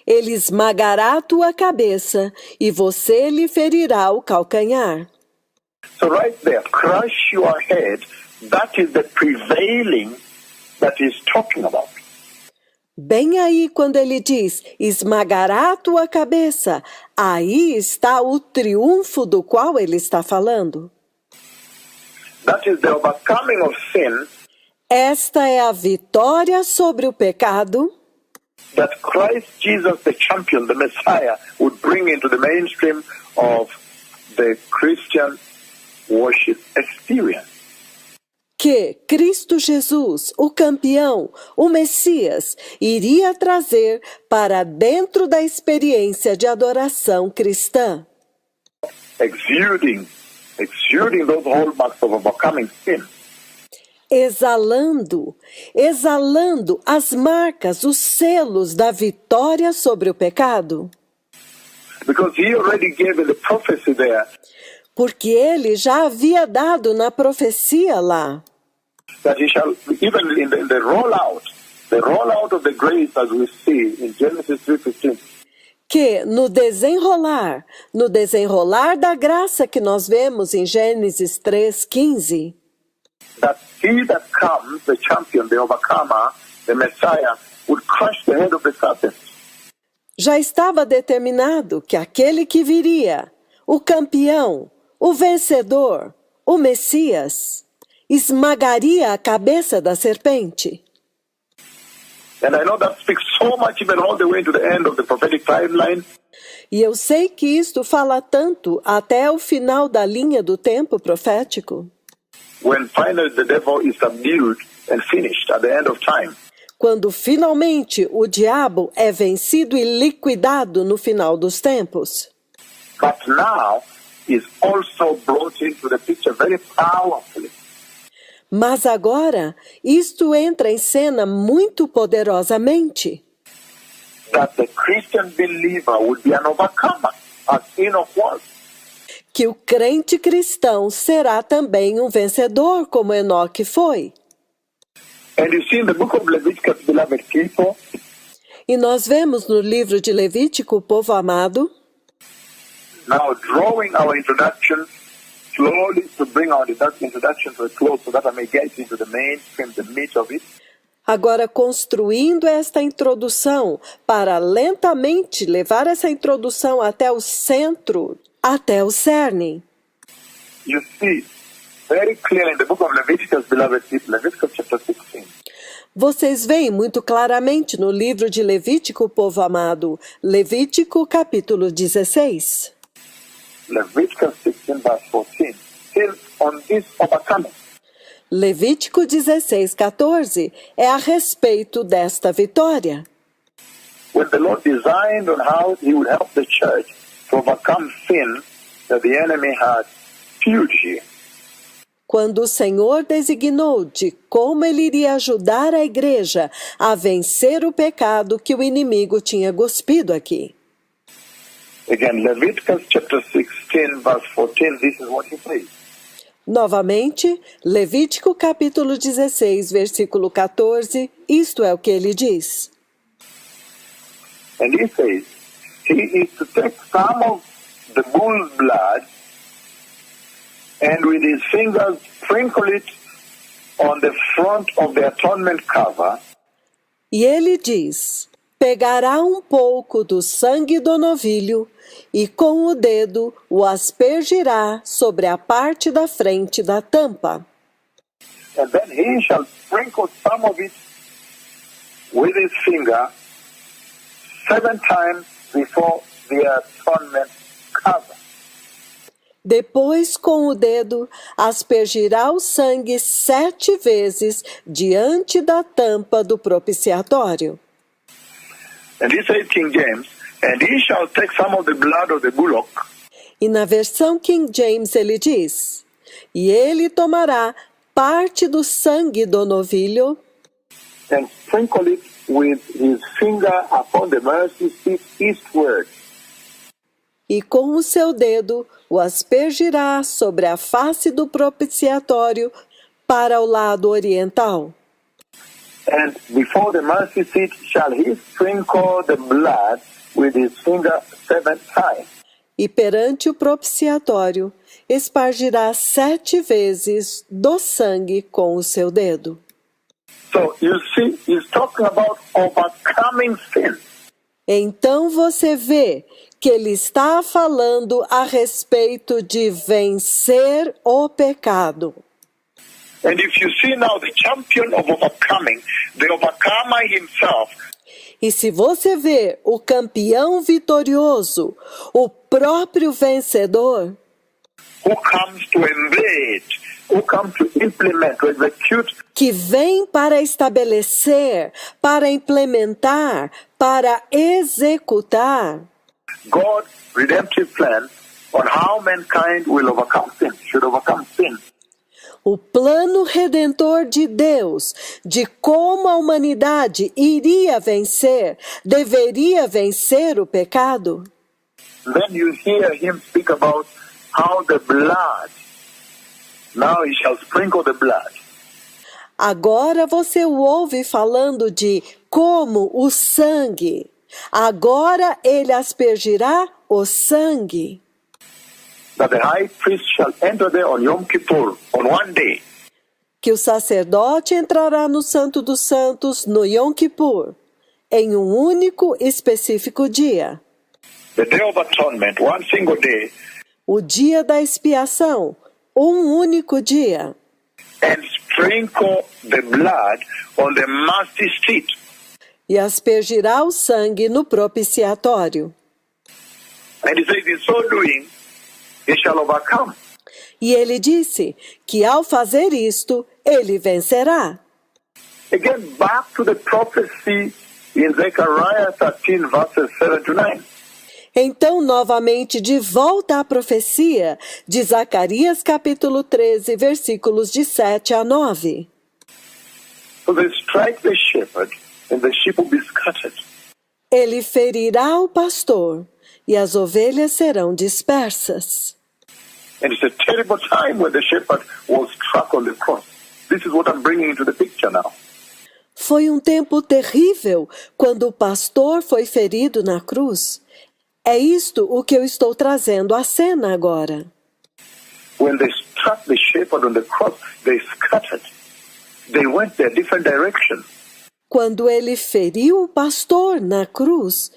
Ele esmagará a tua cabeça e você lhe ferirá o calcanhar. So right there, crush your head, that is the prevailing that he's talking about. Bem aí quando ele diz, esmagará a tua cabeça, aí está o triunfo do qual ele está falando. That is the overcoming of sin Esta é a vitória sobre o pecado that Christ Jesus, the champion, the Messiah, would bring into the mainstream of the Christian worship experience. que Cristo Jesus, o campeão, o Messias, iria trazer para dentro da experiência de adoração cristã. Exuding those hallmarks of overcoming sin. Exalando as marcas, os selos da vitória sobre o pecado. Because he already gave in the prophecy there Porque ele já havia dado na profecia lá, that he shall, even in the rollout of the grace as we see in Genesis 3:15, que no desenrolar da graça que nós vemos em Gênesis 3:15, that he that comes, the champion, the overcomer, the Messiah, would crush the head of the serpent. já estava determinado que aquele que viria, o campeão, o vencedor, o Messias, esmagaria a cabeça da serpente. And I know that speaks so much even all the way to the end of the prophetic timeline. E eu sei que isto fala tanto até o final da linha do tempo profético, When finally the devil is subdued and finished at the end of time. quando finalmente o diabo é vencido e liquidado no final dos tempos. But now is also brought into the picture very powerfully. Mas agora, isto entra em cena muito poderosamente. That the Christian believer would be an overcomer, as Enoch was. Que o crente cristão será também um vencedor, como Enoque foi. And you see in the book of Leviticus, beloved people, E nós vemos no livro de Levítico, povo amado, now drawing our introduction slowly to bring our introduction to a close so that I may get into the mainstream, the meat of it. agora construindo esta introdução para lentamente levar essa introdução até o centro, até o cerne. You see very clearly in the book of Leviticus, beloved people, Leviticus chapter 16. Vocês veem muito claramente no livro de Levítico, povo amado, Levítico capítulo 16. Leviticus 16 verse 14. Still on this overcoming. Levítico 16:14 é a respeito desta vitória. When the Lord designed on how he would help the church to overcome sin that the enemy had huge here. quando o Senhor designou de como ele iria ajudar a igreja a vencer o pecado que o inimigo tinha cuspido aqui. Again, Leviticus chapter 16, verse 14, this is what he says. Novamente, Levítico capítulo 16, versículo 14, isto é o que ele diz. And he says, he is to take some of the bull's blood and with his fingers sprinkle it on the front of the atonement cover. E ele diz: pegará um pouco do sangue do novilho e com o dedo o aspergirá sobre a parte da frente da tampa. And then he shall sprinkle some of it with his finger 7 times before the atonement cover. Depois, com o dedo, aspergirá o sangue 7 vezes diante da tampa do propiciatório. And he said, King James, and he shall take some of the blood of the bullock. E na versão King James ele diz: e ele tomará parte do sangue do novilho And sprinkle it with his finger upon the mercy seat eastward. e com o seu dedo o aspergirá sobre a face do propiciatório para o lado oriental. And before the mercy seat shall he sprinkle the blood with his finger 7 times. E perante o propiciatório espargirá 7 vezes do sangue com o seu dedo. So you see, he's talking about overcoming sin. Então você vê que ele está falando a respeito de vencer o pecado. And if you see now the champion of overcoming, the overcomer himself, E se você vê o campeão vitorioso, o próprio vencedor, who comes to embed, who comes to implement, to execute que vem para estabelecer, para implementar, para executar God's redemptive plan on how mankind will overcome sin, should overcome sin. o plano redentor de Deus, de como a humanidade iria vencer, deveria vencer o pecado. Then you hear him speak about how the blood, now he shall sprinkle the blood. Agora você o ouve falando de como o sangue. Agora ele aspergirá o sangue. That the high priest shall enter there on Yom Kippur, on one day. Que o sacerdote entrará no Santo dos Santos no Yom Kippur, em um único específico dia. The Day of Atonement, one single day, O dia da expiação, um único dia. and sprinkle the blood on the mercy seat. E aspergirá o sangue no propiciatório. And he says, in so doing, he shall overcome. E ele disse que ao fazer isto, ele vencerá. Again, back to the prophecy in Zechariah 13, verses 7 to 9. Então, novamente, de volta à profecia de Zacarias capítulo 13, versículos de 7 a 9. So they strike the shepherd, and the sheep will be scattered. Ele ferirá o pastor, e as ovelhas serão dispersas. And it's a terrible time when the shepherd was struck on the cross. This is what I'm bringing into the picture now. Foi um tempo terrível quando o pastor foi ferido na cruz. É isto o que eu estou trazendo à cena agora. When they struck the shepherd on the cross, they scattered. They went their different directions. Quando ele feriu o pastor na cruz,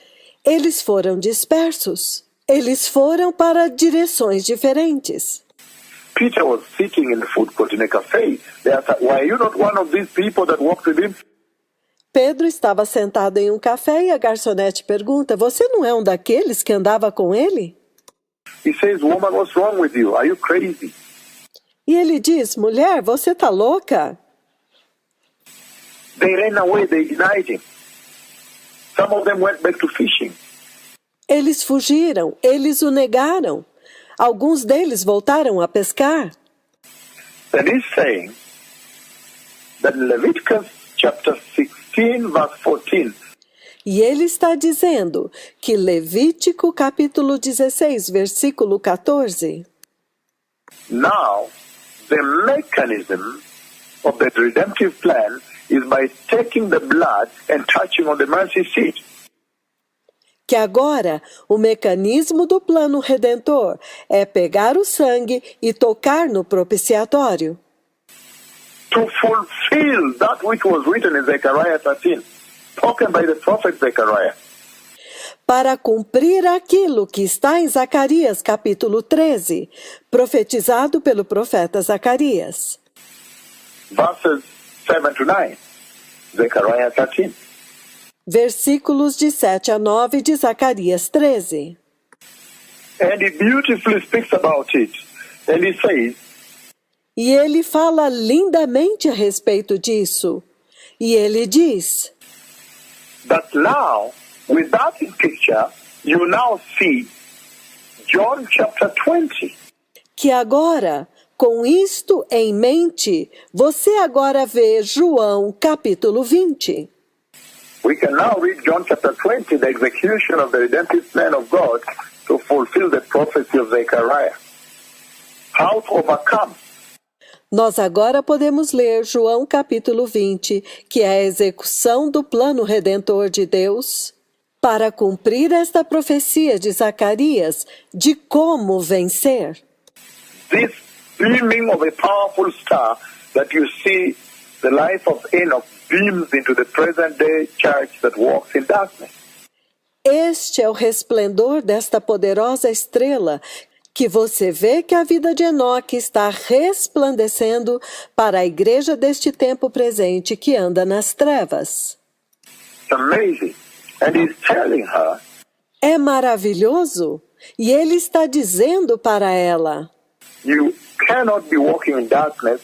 eles foram dispersos. Eles foram para direções diferentes. Peter was sitting in the food court in a cafe. They asked, why are you not one of these people that walked with him? Pedro estava sentado em um café e a garçonete pergunta: você não é um daqueles que andava com ele? He says, woman, what's wrong with you? Are you crazy? E ele diz: mulher, você está louca? They ran away, they denied him. Some of them went back to fishing. Eles fugiram, eles o negaram. Alguns deles voltaram a pescar. And he's saying that in Leviticus chapter 16, verse 14, E ele está dizendo que Levítico capítulo 16, versículo 14, now the mechanism of the redemptive plan is by taking the blood and touching on the mercy seat. que agora o mecanismo do plano redentor é pegar o sangue e tocar no propiciatório, To fulfill that which was written in Zechariah 13, spoken by the prophet Zechariah. para cumprir aquilo que está em Zacarias capítulo 13, profetizado pelo profeta Zacarias. Verses 7 to 9, Zechariah 13. Versículos de 7 a 9 de Zacarias 13. And he beautifully speaks about it. And he says, E ele fala lindamente a respeito disso. E ele diz that now, with that in picture, you now see John chapter 20. que agora, com isto em mente, você agora vê João capítulo 20. We can now read John chapter 20, the execution of the redemptive plan of God to fulfill the prophecy of Zechariah. How to overcome. Nós agora podemos ler João capítulo 20, que é a execução do plano redentor de Deus, para cumprir esta profecia de Zacarias de como vencer. This beaming of a powerful star that you see the life of Enoch beams into the present-day church that walks in darkness. Este é o resplendor desta poderosa estrela que você vê que a vida de Enoque está resplandecendo para a igreja deste tempo presente que anda nas trevas. It's amazing. And he's telling her, É maravilhoso? E ele está dizendo para ela: you cannot be walking in darkness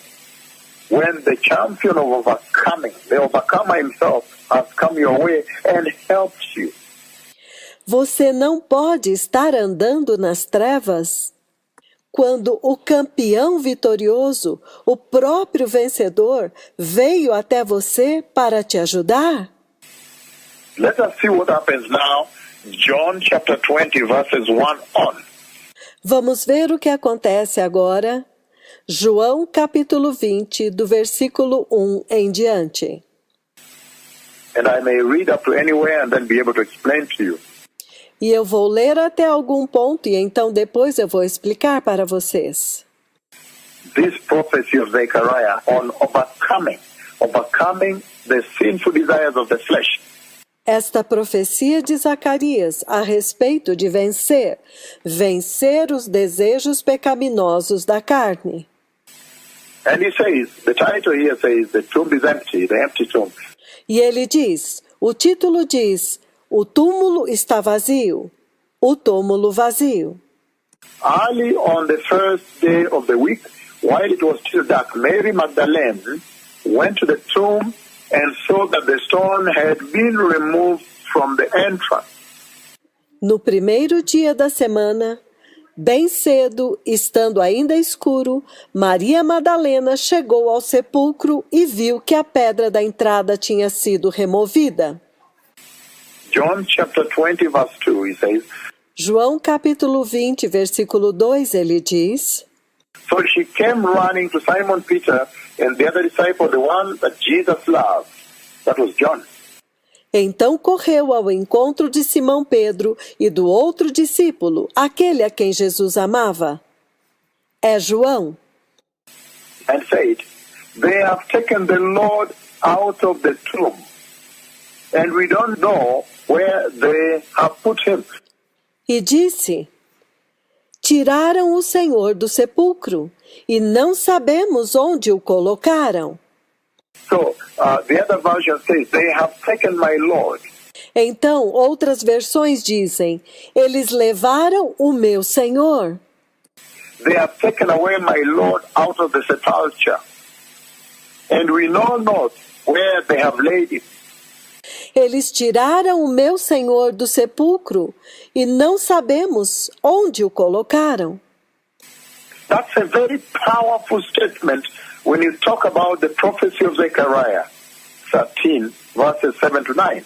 when the champion of overcoming, the overcomer himself, has come your way and helped you. você não pode estar andando nas trevas quando o campeão vitorioso, o próprio vencedor, veio até você para te ajudar. Let us see what happens now. John chapter 20, verses 1 on. Vamos ver o que acontece agora. João capítulo 20, do versículo 1 em diante. And I may read up to anywhere and then be able to explain to you. E eu vou ler até algum ponto e então depois eu vou explicar para vocês. This prophecy of Zechariah on overcoming the sinful desires of the flesh. Esta profecia de Zacarias a respeito de vencer os desejos pecaminosos da carne. And he says, the title here says, the tomb is empty, the empty tomb. E ele diz, o título diz, o túmulo está vazio, o túmulo vazio. Early on the first day of the week, while it was still dark, Mary Magdalene went to the tomb and saw that the stone had been removed from the entrance. No primeiro dia da semana, bem cedo, estando ainda escuro, Maria Madalena chegou ao sepulcro e viu que a pedra da entrada tinha sido removida. John chapter 20, verse 2, he says, João capítulo 20, versículo 2, ele diz: so she came running to Simon Peter and the other disciple, the one that Jesus loved. That was John. Então correu ao encontro de Simão Pedro e do outro discípulo, aquele a quem Jesus amava. É João. And said, they have taken the Lord out of the tomb, and we don't know where they have put him. E disse: tiraram o Senhor do sepulcro, e não sabemos onde o colocaram. So, the other version says, they have taken my Lord. Então, outras versões dizem: eles levaram o meu Senhor. They have taken away my Lord out of the sepulchre, and we know not where they have laid him. Eles tiraram o meu Senhor do sepulcro, e não sabemos onde o colocaram. That's a very powerful statement when you talk about the prophecy of Zechariah 13, verses 7 to 9.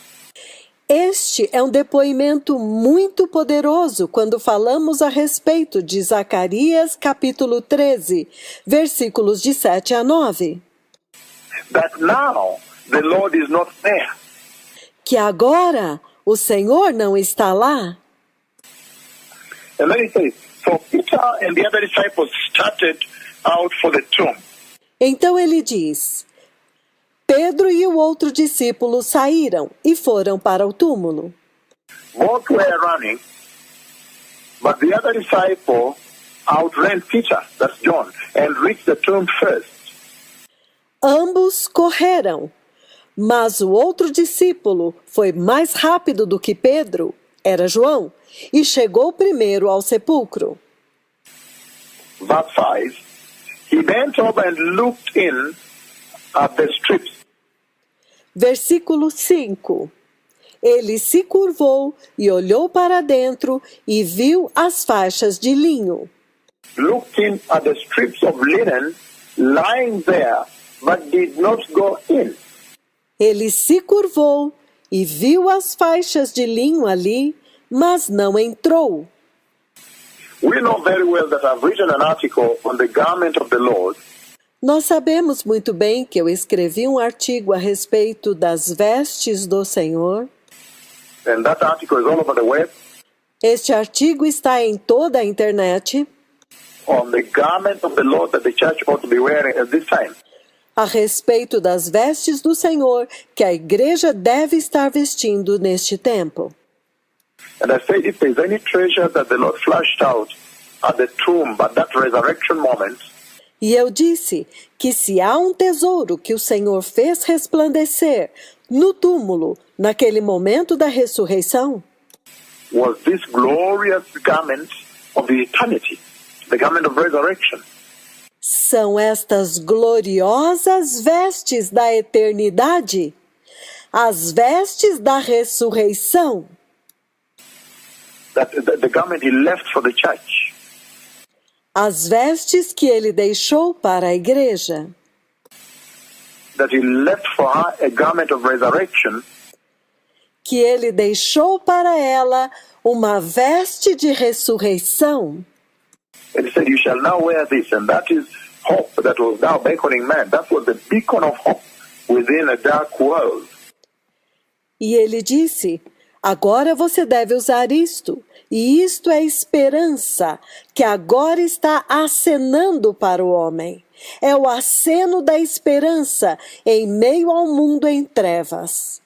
Este é um depoimento muito poderoso quando falamos a respeito de Zacarias capítulo 13, versículos de 7 a 9. That now the Lord is not there. Que agora o Senhor não está lá. And then he says, so Peter and the other disciples started out for the tomb. Então ele diz: Pedro e o outro discípulo saíram e foram para o túmulo. Both were running, but the other disciple outran Peter, that's John, and reached the tomb first. Ambos correram, mas o outro discípulo foi mais rápido do que Pedro, era João, e chegou primeiro ao sepulcro. Verse 5, he bent over and looked in at the strips. Versículo 5. Ele se curvou e olhou para dentro e viu as faixas de linho. Looking at the strips of linen lying there, but did not go in. Ele se curvou e viu as faixas de linho ali, mas não entrou. We know very well that I've written an article on the garment of the Lord. Nós sabemos muito bem que eu escrevi um artigo a respeito das vestes do Senhor. And that article is all over the web. Este artigo está em toda a internet. On the garment of the Lord that the church ought to be wearing at this time. A respeito das vestes do Senhor que a igreja deve estar vestindo neste tempo. And I said, if there's any treasure that the Lord flushed out at the tomb at that resurrection moment, E eu disse que se há um tesouro que o Senhor fez resplandecer no túmulo, naquele momento da ressurreição, was this glorious garment of the eternity, the garment of resurrection. são estas gloriosas vestes da eternidade, as vestes da ressurreição, That the garment he left for the church. as vestes que ele deixou para a igreja, That he left for her a garment of resurrection, que ele deixou para ela uma veste de ressurreição. and he said, you shall now wear this. And that is hope that was now beckoning man. That was the beacon of hope within a dark world. E ele disse: agora você deve usar isto, e isto é esperança, que agora está acenando para o homem. É o aceno da esperança em meio ao mundo em trevas.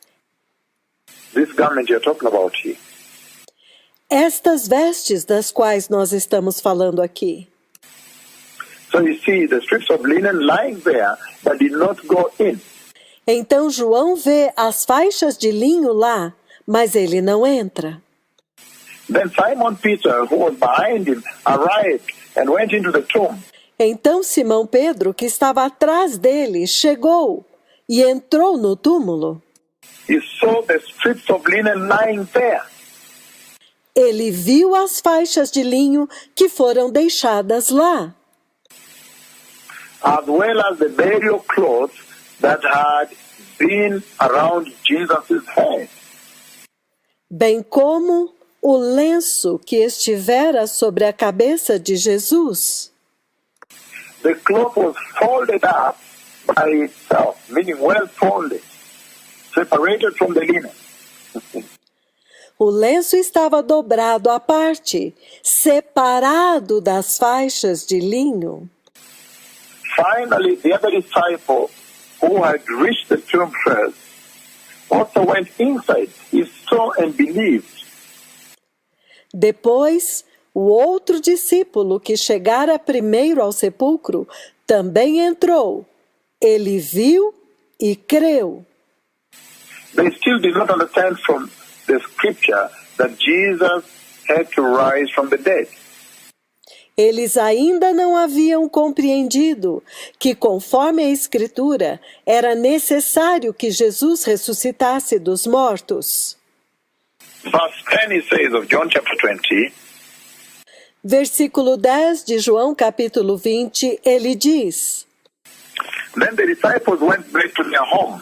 This garment you're talking about here. Estas vestes das quais nós estamos falando aqui. So you see the strips of linen lying there, but did not go in. Então João vê as faixas de linho lá, mas ele não entra. Then Simon Peter, who was behind him, arrived and went into the tomb. Então Simão Pedro, que estava atrás dele, chegou e entrou no túmulo. He saw the strips of linen lying there. Ele viu as faixas de linho que foram deixadas lá, as well as the burial clothes that had been around Jesus' head. bem como o lenço que estivera sobre a cabeça de Jesus. The cloth was folded up by itself, meaning well folded, separated from the linen. O lenço estava dobrado à parte, separado das faixas de linho. Finally, the other disciple who had reached the tomb first also went inside. He saw and believed. Depois, o outro discípulo que chegara primeiro ao sepulcro também entrou. Ele viu e creu. They still did not understand from the scripture that Jesus had to rise from the dead. Eles ainda não haviam compreendido que, conforme a Escritura, era necessário que Jesus ressuscitasse dos mortos. Verse 10 it says of John chapter 20, Versículo 10 de João capítulo 20, ele diz: Then the disciples went back to their home,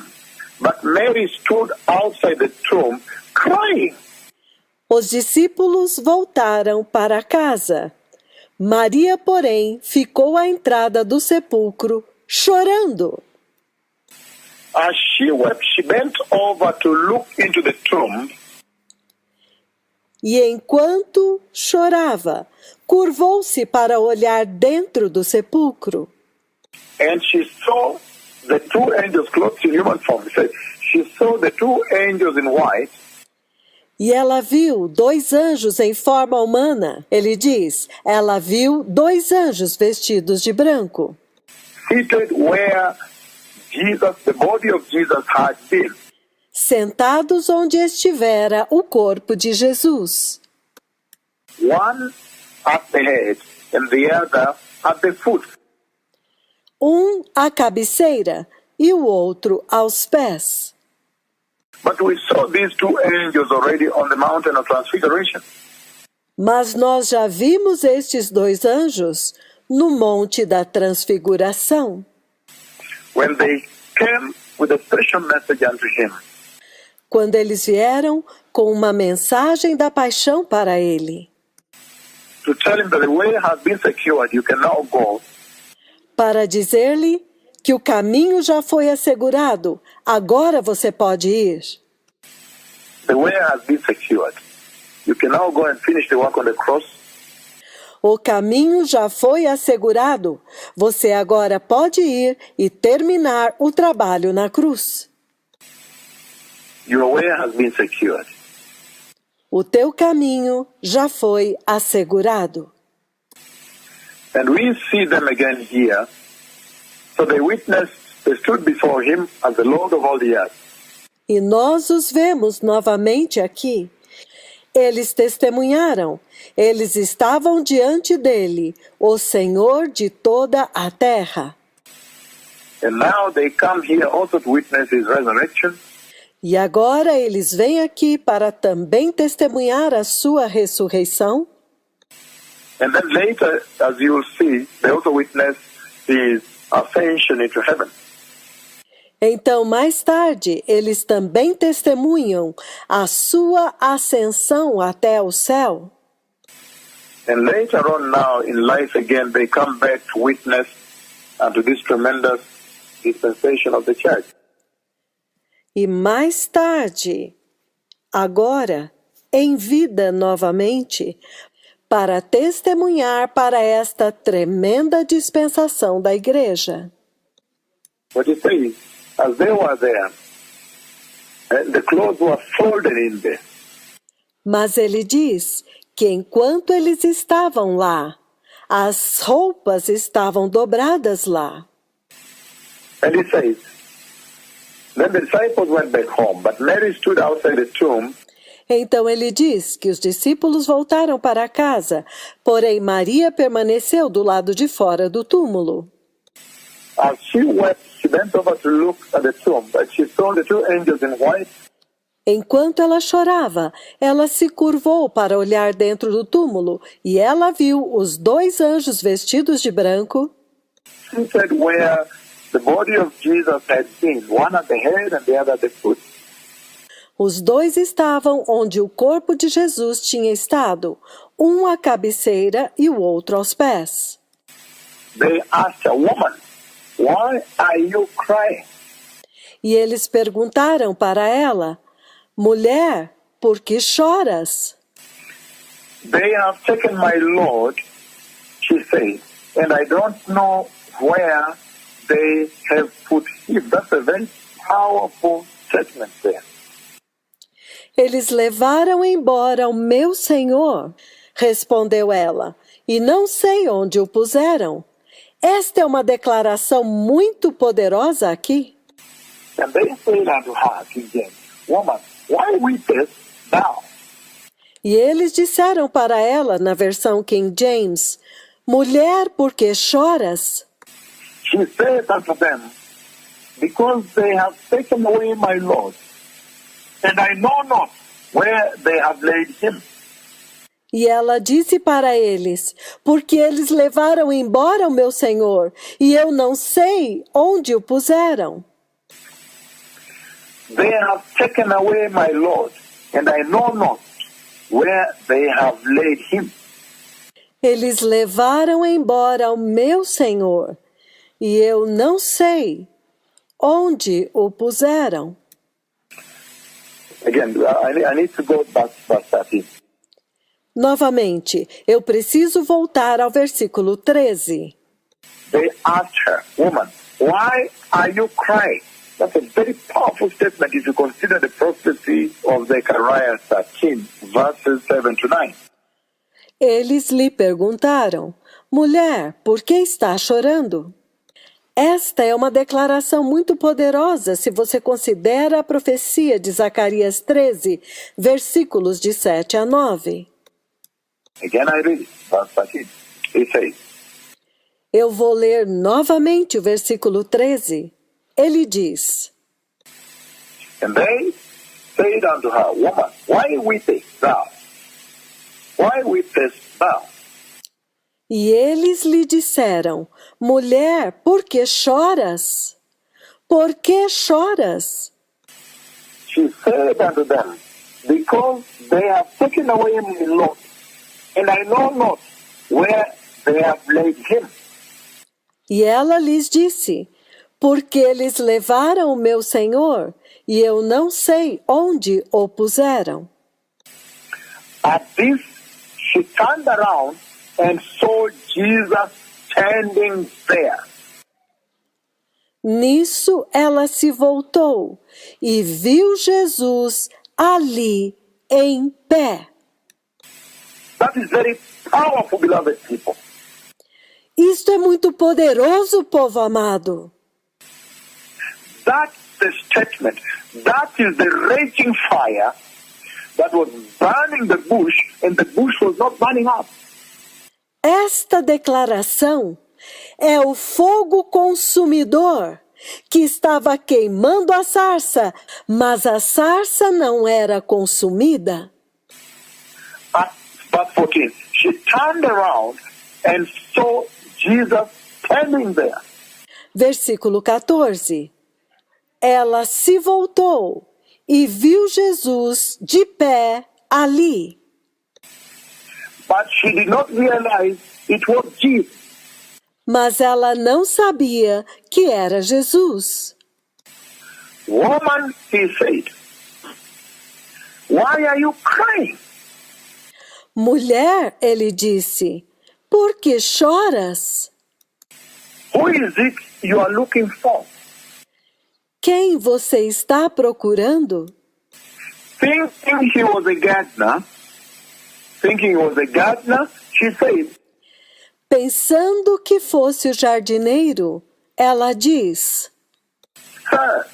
but Mary stood outside the tomb crying. Os discípulos voltaram para casa. Maria, porém, ficou à entrada do sepulcro, chorando. As she wept, she bent over to look into the tomb, E enquanto chorava, curvou-se para olhar dentro do sepulcro. and she saw the two angels clothed in human form. It says, she saw the two angels in white, E ela viu 2 anjos em forma humana. Ele diz, ela viu 2 anjos vestidos de branco, seated where Jesus, the body of Jesus, had been. sentados onde estivera o corpo de Jesus. One at the head and the other at the foot. Um à cabeceira e o outro aos pés. But we saw these two angels already on the mountain of transfiguration. Mas nós já vimos estes 2 anjos no Monte da Transfiguração, When they came with a special message unto him. quando eles vieram com uma mensagem da paixão para ele, To tell him that the way has been secured, you can now go. para dizer-lhe que o caminho já foi assegurado, agora você pode ir. The way has been secured. You can now go and finish the work on the cross. O caminho já foi assegurado, você agora pode ir e terminar o trabalho na cruz. Your way has been secured. O teu caminho já foi assegurado. And we see them again here. So they witnessed, they stood before him as the Lord of all the earth. E nós os vemos novamente aqui. Eles testemunharam, eles estavam diante dele, o Senhor de toda a terra. And now they come here also to witness his resurrection. E agora eles vêm aqui para também testemunhar a sua ressurreição. And then later, as you will see, they also witness his ascension into heaven. Então, mais tarde, eles também testemunham a sua ascensão até o céu. And later on now in life again, they come back to witness unto this tremendous dispensation of the church. E mais tarde, agora, em vida novamente, para testemunhar para esta tremenda dispensação da igreja. But it says, as they were there, the clothes were folded in there. Mas ele diz que enquanto eles estavam lá, as roupas estavam dobradas lá. And it says, then the disciples went back home, but Mary stood outside the tomb. Então ele diz que os discípulos voltaram para casa, porém Maria permaneceu do lado de fora do túmulo. As she wept, she bent over to look at the tomb, but she saw the two angels in white. Enquanto ela chorava, ela se curvou para olhar dentro do túmulo e ela viu os 2 anjos vestidos de branco, Seated where the body of Jesus had been, one at the head and the other at the foot. Os 2 estavam onde o corpo de Jesus tinha estado, um à cabeceira e o outro aos pés. They asked a woman, why are you crying? E eles perguntaram para ela, mulher, por que choras? They have taken my Lord, she said, and I don't know where they have put him. That's a very powerful statement there. Eles levaram embora o meu Senhor, respondeu ela, e não sei onde o puseram. Esta é uma declaração muito poderosa aqui. And they said unto her, King James, woman, why weepest thou? E eles disseram para ela, na versão King James, mulher, por que choras? She said unto them, because they have taken away my Lord, and I know not where they have laid him. E ela disse para eles: porque eles levaram embora o meu senhor, e eu não sei onde o puseram. They have taken away my Lord, and I know not where they have laid him. Eles levaram embora o meu senhor, e eu não sei onde o puseram. Again, I need to go back to verse 13. Novamente, eu preciso voltar ao versículo 13. They asked her, woman, why are you crying? That's a very powerful statement if you consider the prophecy of Zechariah 13, verses 7 to 9. Eles lhe perguntaram: mulher, por que está chorando? Esta é uma declaração muito poderosa se você considera a profecia de Zacarias 13, versículos de 7 a 9. Again, I read it, verse 13. It says, Eu vou ler novamente o versículo 13. Ele diz: and they said unto her, woman, why weepest thou? Why weepest thou? E eles lhe disseram: mulher, por que choras? Por que choras? She said unto them, because they have taken away my Lord, and I know not where they have laid him. E ela lhes disse: porque eles levaram o meu senhor, e eu não sei onde o puseram. At this, she turned around and saw Jesus standing there. Nisso ela se voltou e viu Jesus ali em pé. That is very powerful, beloved people. Isto é muito poderoso, povo amado. That's the statement. That is the raging fire that was burning the bush, and the bush was not burning up. Esta declaração é o fogo consumidor que estava queimando a sarça, mas a sarça não era consumida. At verse 14, she turned around and saw Jesus standing there. Versículo 14. Ela se voltou e viu Jesus de pé ali. But she did not realize it was Jesus. Mas ela não sabia que era Jesus. Woman, he said, why are you crying? Mulher, ele disse, por que choras? Who is it you are looking for? Quem você está procurando? Thinking he was a gardener, she said, Pensando que fosse o jardineiro, ela diz, Sir,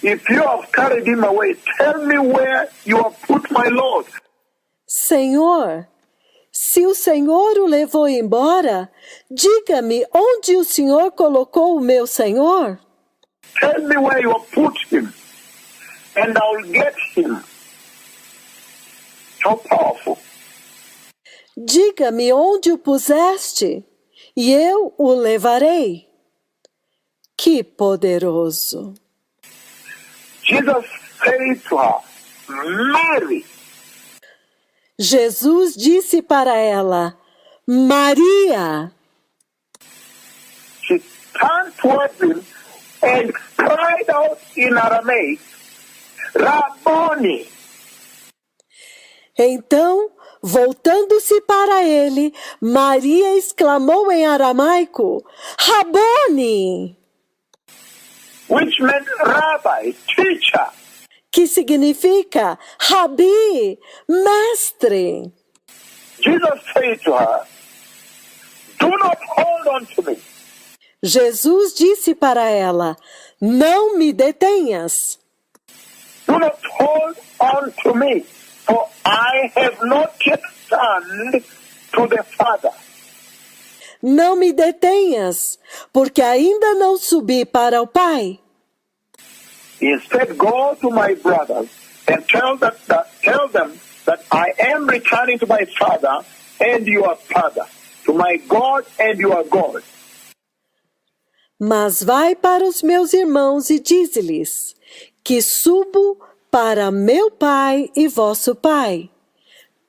if you have carried him away, tell me where you have put my Lord. Senhor, se o Senhor o levou embora, diga-me onde o Senhor colocou o meu Senhor? Tell me where you have put him, and I'll get him. So powerful. Diga-me onde o puseste, e eu o levarei. Que poderoso! Jesus said to her, Mary. Jesus disse para ela, Maria. She turned towards him and cried out in Aramaic, Rabboni. Então, voltando-se para ele, Maria exclamou em aramaico, Rabone, Which meant rabbi, teacher. que significa Rabi, mestre. Jesus said to her, do not hold on to me. Jesus disse para ela, não me detenhas. Do not hold on to me, for I have not yet turned to the Father. Não me detenhas, porque ainda não subi para o Pai. Instead, go to my brothers and tell them that I am returning to my Father and your Father, to my God and your God. Mas vai para os meus irmãos e dize-lhes que subo para meu Pai e vosso Pai,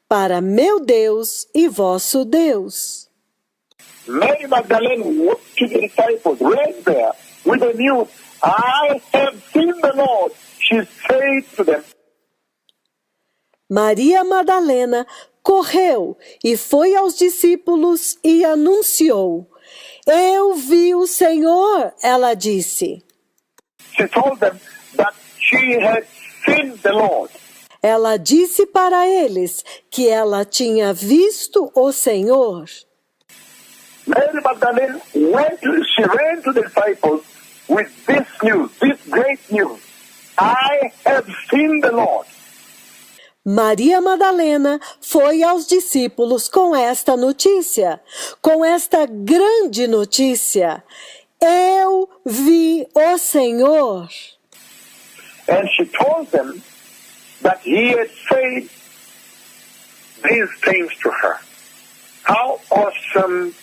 para meu Deus e vosso Deus. Mary Magdalene walked to the disciples right there with the news, I have seen the Lord. She said to them, Maria Madalena correu e foi aos discípulos e anunciou: Eu vi o Senhor, ela disse. she told them that she had seen the Lord. Ela disse para eles que ela tinha visto o Senhor. Mary Magdalene she ran to the disciples with this news, this great news. I have seen the Lord. Maria Madalena foi aos discípulos com esta notícia, com esta grande notícia. Eu vi o Senhor. And she told them that he had said these things to her. How awesome,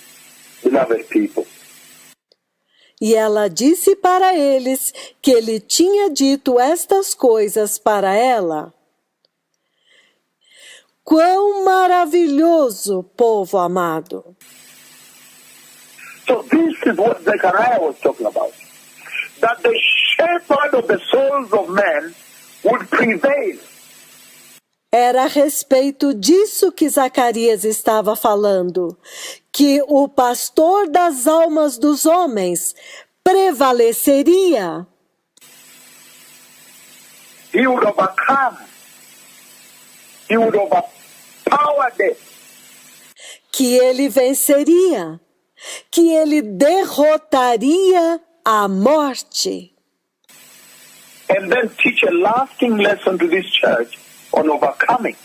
beloved people. E ela disse para eles que ele tinha dito estas coisas para ela. Quão maravilhoso, povo amado! So this is what Zechariah was talking about. That the shepherd of the souls of men would prevail. Era a respeito disso que Zacarias estava falando, que o pastor das almas dos homens prevaleceria. He would overcome. He would overpower death. Que ele venceria, que ele derrotaria a morte. And then teach a lasting lesson to this church on overcoming.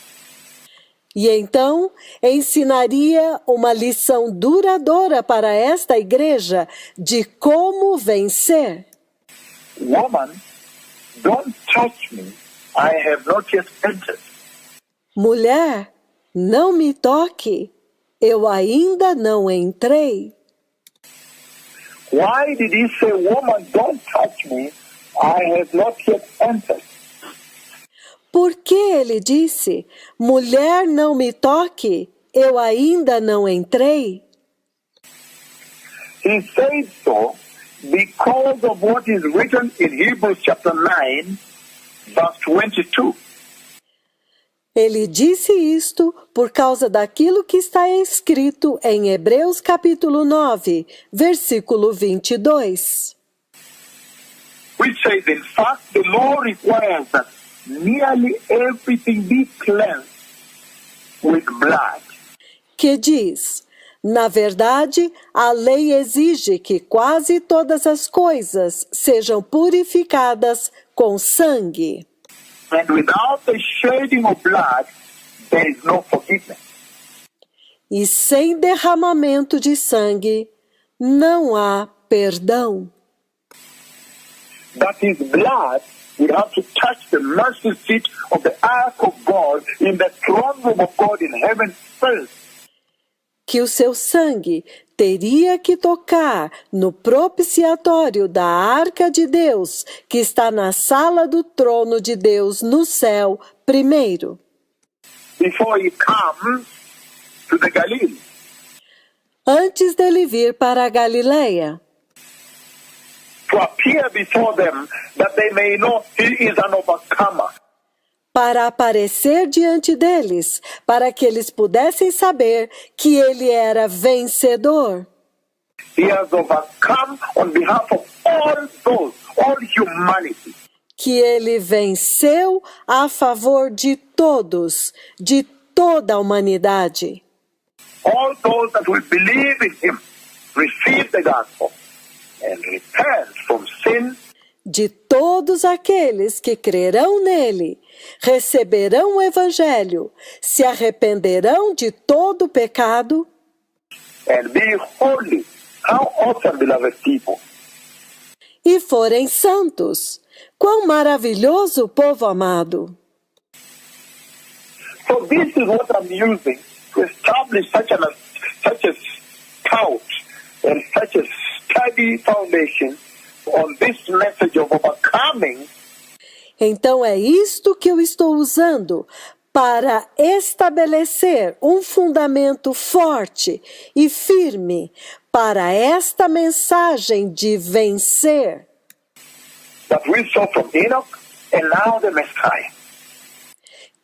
E então ensinaria uma lição duradoura para esta igreja de como vencer. Woman, don't touch me. I have not yet entered. Mulher, não me toque, eu ainda não entrei. Why did he say, woman, don't touch me? I have not yet entered. Por que ele disse, mulher, não me toque, eu ainda não entrei? He said so because of what is written in Hebrews chapter 9, verse 22. Ele disse isto por causa daquilo que está escrito em Hebreus capítulo 9, versículo 22. Which says, in fact, the law requires that nearly everything be cleansed with blood. Que diz, na verdade, a lei exige que quase todas as coisas sejam purificadas com sangue. And without the shedding of blood, there is no forgiveness. E sem derramamento de sangue, não há perdão. That his blood would have to touch the mercy seat of the ark of God in the throne room of God in heaven first. Que o seu sangue teria que tocar no propiciatório da arca de Deus, que está na sala do trono de Deus no céu, primeiro. Before he comes to the Galilee. Antes dele vir para a Galileia. To appear before them that they may know he is an overcomer. Para aparecer diante deles, para que eles pudessem saber que ele era vencedor. He has overcome on behalf of all humanity. Que ele venceu a favor de todos, de toda a humanidade. All those that will believe in him, receive the gospel, and repent from sin. De todos aqueles que crerão nele, receberão o evangelho, se arrependerão de todo o pecado. And be holy. How awesome, beloved people. E forem santos. Quão maravilhoso, povo amado. So this is what I'm using to establish such a stout and such a steady foundation on this message of overcoming. Então é isto que eu estou usando para estabelecer um fundamento forte e firme para esta mensagem de vencer. That we saw from Enoch and now the Messiah.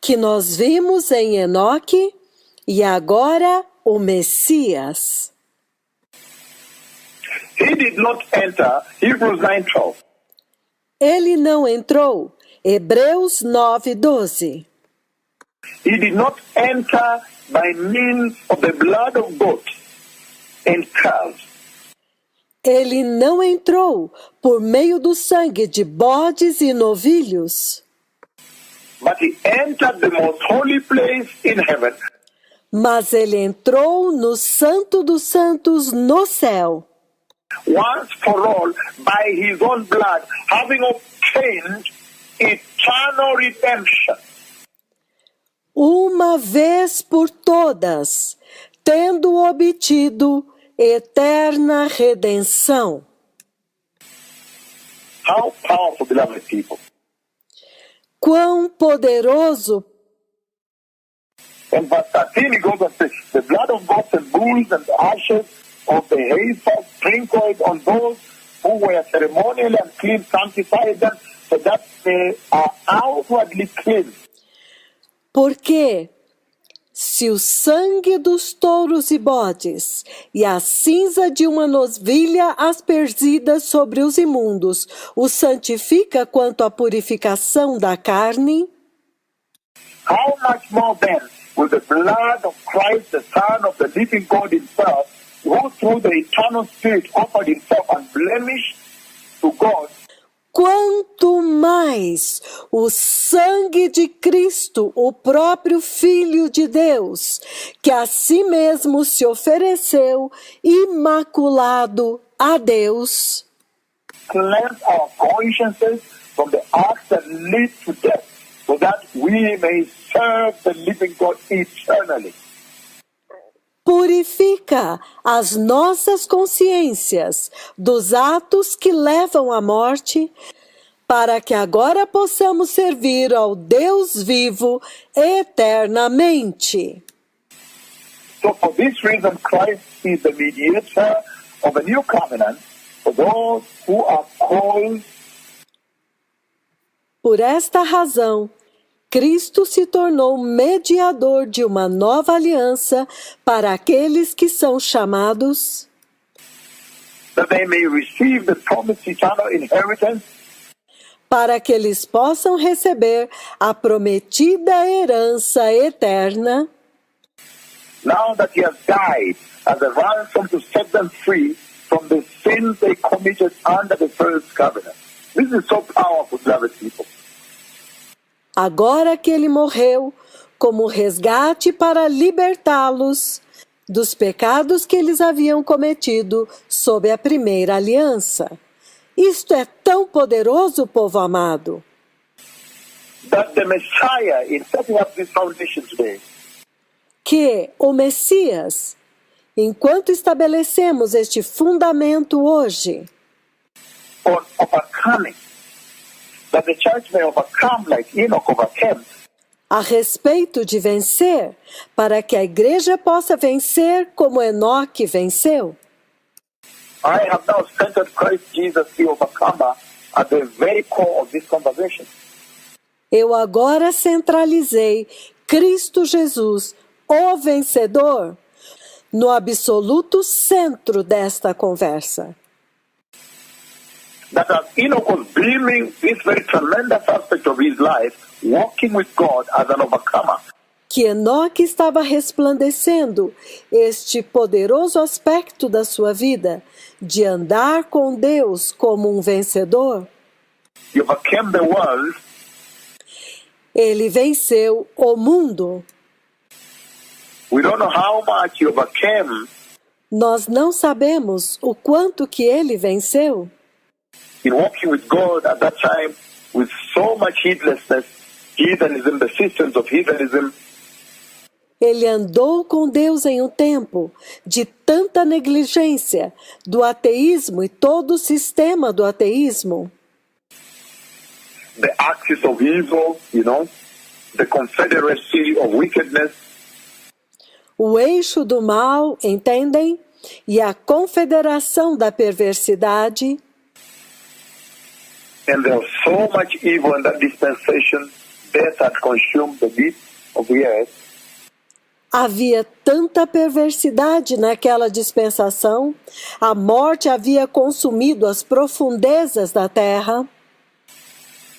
Que nós vimos em Enoque e agora o Messias. He did not enter Hebrews 9:12. Ele não entrou. Hebreus 9:12. He did not enter by means of the blood of goats and calves. Ele não entrou por meio do sangue de bodes e novilhos, But he entered the most holy place in heaven. mas ele entrou no Santo dos Santos no céu, Once for all, by his own blood, having obtained eternal redemption. uma vez por todas, tendo obtido eterna redenção. How powerful, beloved people. Quão poderoso! In verse 13, he goes and says, the blood of goats and bulls and the ashes of the heifer sprinkled on those who were ceremonially unclean, sanctified them, so that they are outwardly clean. Porque se o sangue dos touros e bodes e a cinza de uma novilha aspersida sobre os imundos o santifica quanto à purificação da carne, How much more then will the blood of Christ, the Son of the living God himself, who through the eternal Spirit offered himself unblemished to God, quanto mais o sangue de Cristo, o próprio Filho de Deus, que a si mesmo se ofereceu imaculado a Deus, cleanse our consciences from the acts that lead to death, so that we may serve the living God eternally. purifica as nossas consciências dos atos que levam à morte, para que agora possamos servir ao Deus vivo eternamente. So for this reason, Christ is the mediator of a new covenant for those who are called. Por esta razão, Cristo se tornou mediador de uma nova aliança para aqueles que são chamados, that they may receive the promised eternal inheritance, para que eles possam receber a prometida herança eterna, now that he has died as a ransom to set them free from the sins they committed under the first covenant. This is so powerful, beloved people. agora que ele morreu como resgate para libertá-los dos pecados que eles haviam cometido sob a primeira aliança. Isto é tão poderoso, povo amado, That the Messiah, in setting up this foundation today, que o Messias, enquanto estabelecemos este fundamento hoje, on overcoming, that the church may overcome like Enoch overcame, a respeito de vencer, para que a igreja possa vencer como Enoque venceu. I have now centered Christ Jesus, the overcomer, at the very core of this conversation. Eu agora centralizei Cristo Jesus, o vencedor, no absoluto centro desta conversa. That as Enoch was beaming this very tremendous aspect of his life, walking with God as an overcomer, Que Enoque estava resplandecendo este poderoso aspecto da sua vida, de andar com Deus como um vencedor. he overcame the world. Ele venceu o mundo. We don't know how much he overcame Nós não sabemos o quanto que ele venceu in walking with God at that time with so much heedlessness, heathenism, the systems of heathenism, Ele andou com Deus em um tempo de tanta negligência do ateísmo e todo o sistema do ateísmo. The axis of evil, the confederacy of wickedness. O eixo do mal, entendem? E a confederação da perversidade. And there was so much evil in that dispensation, death had consumed the deep of the earth. Havia tanta perversidade naquela dispensação, a morte havia consumido as profundezas da terra.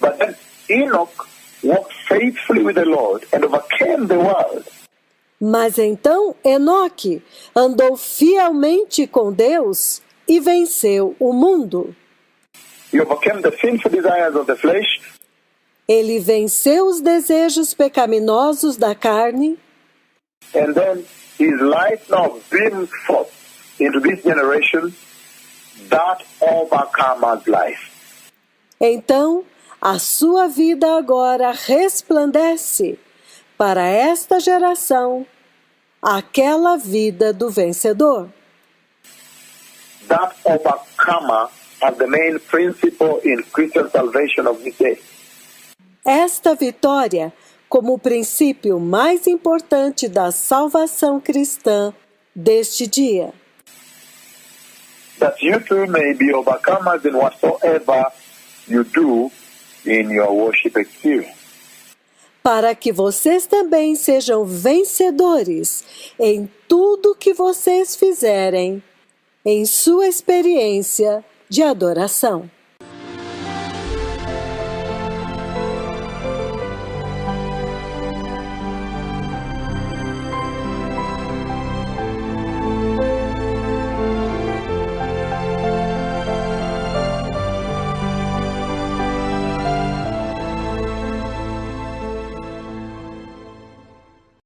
But then Enoch walked faithfully with the Lord and overcame the world. Mas então Enoque andou fielmente com Deus e venceu o mundo. He overcame the sinful desires of the flesh. Ele venceu os desejos pecaminosos da carne. And then his light now beams forth into this generation, that overcomer's life. Então, a sua vida agora resplandece para esta geração, aquela vida do vencedor. That overcomer as the main principle in Christian salvation of this day. Esta vitória como o princípio mais importante da salvação cristã deste dia. That you too may be overcomers in whatsoever you do in your worship experience. Para que vocês também sejam vencedores em tudo que vocês fizerem em sua experiência de adoração.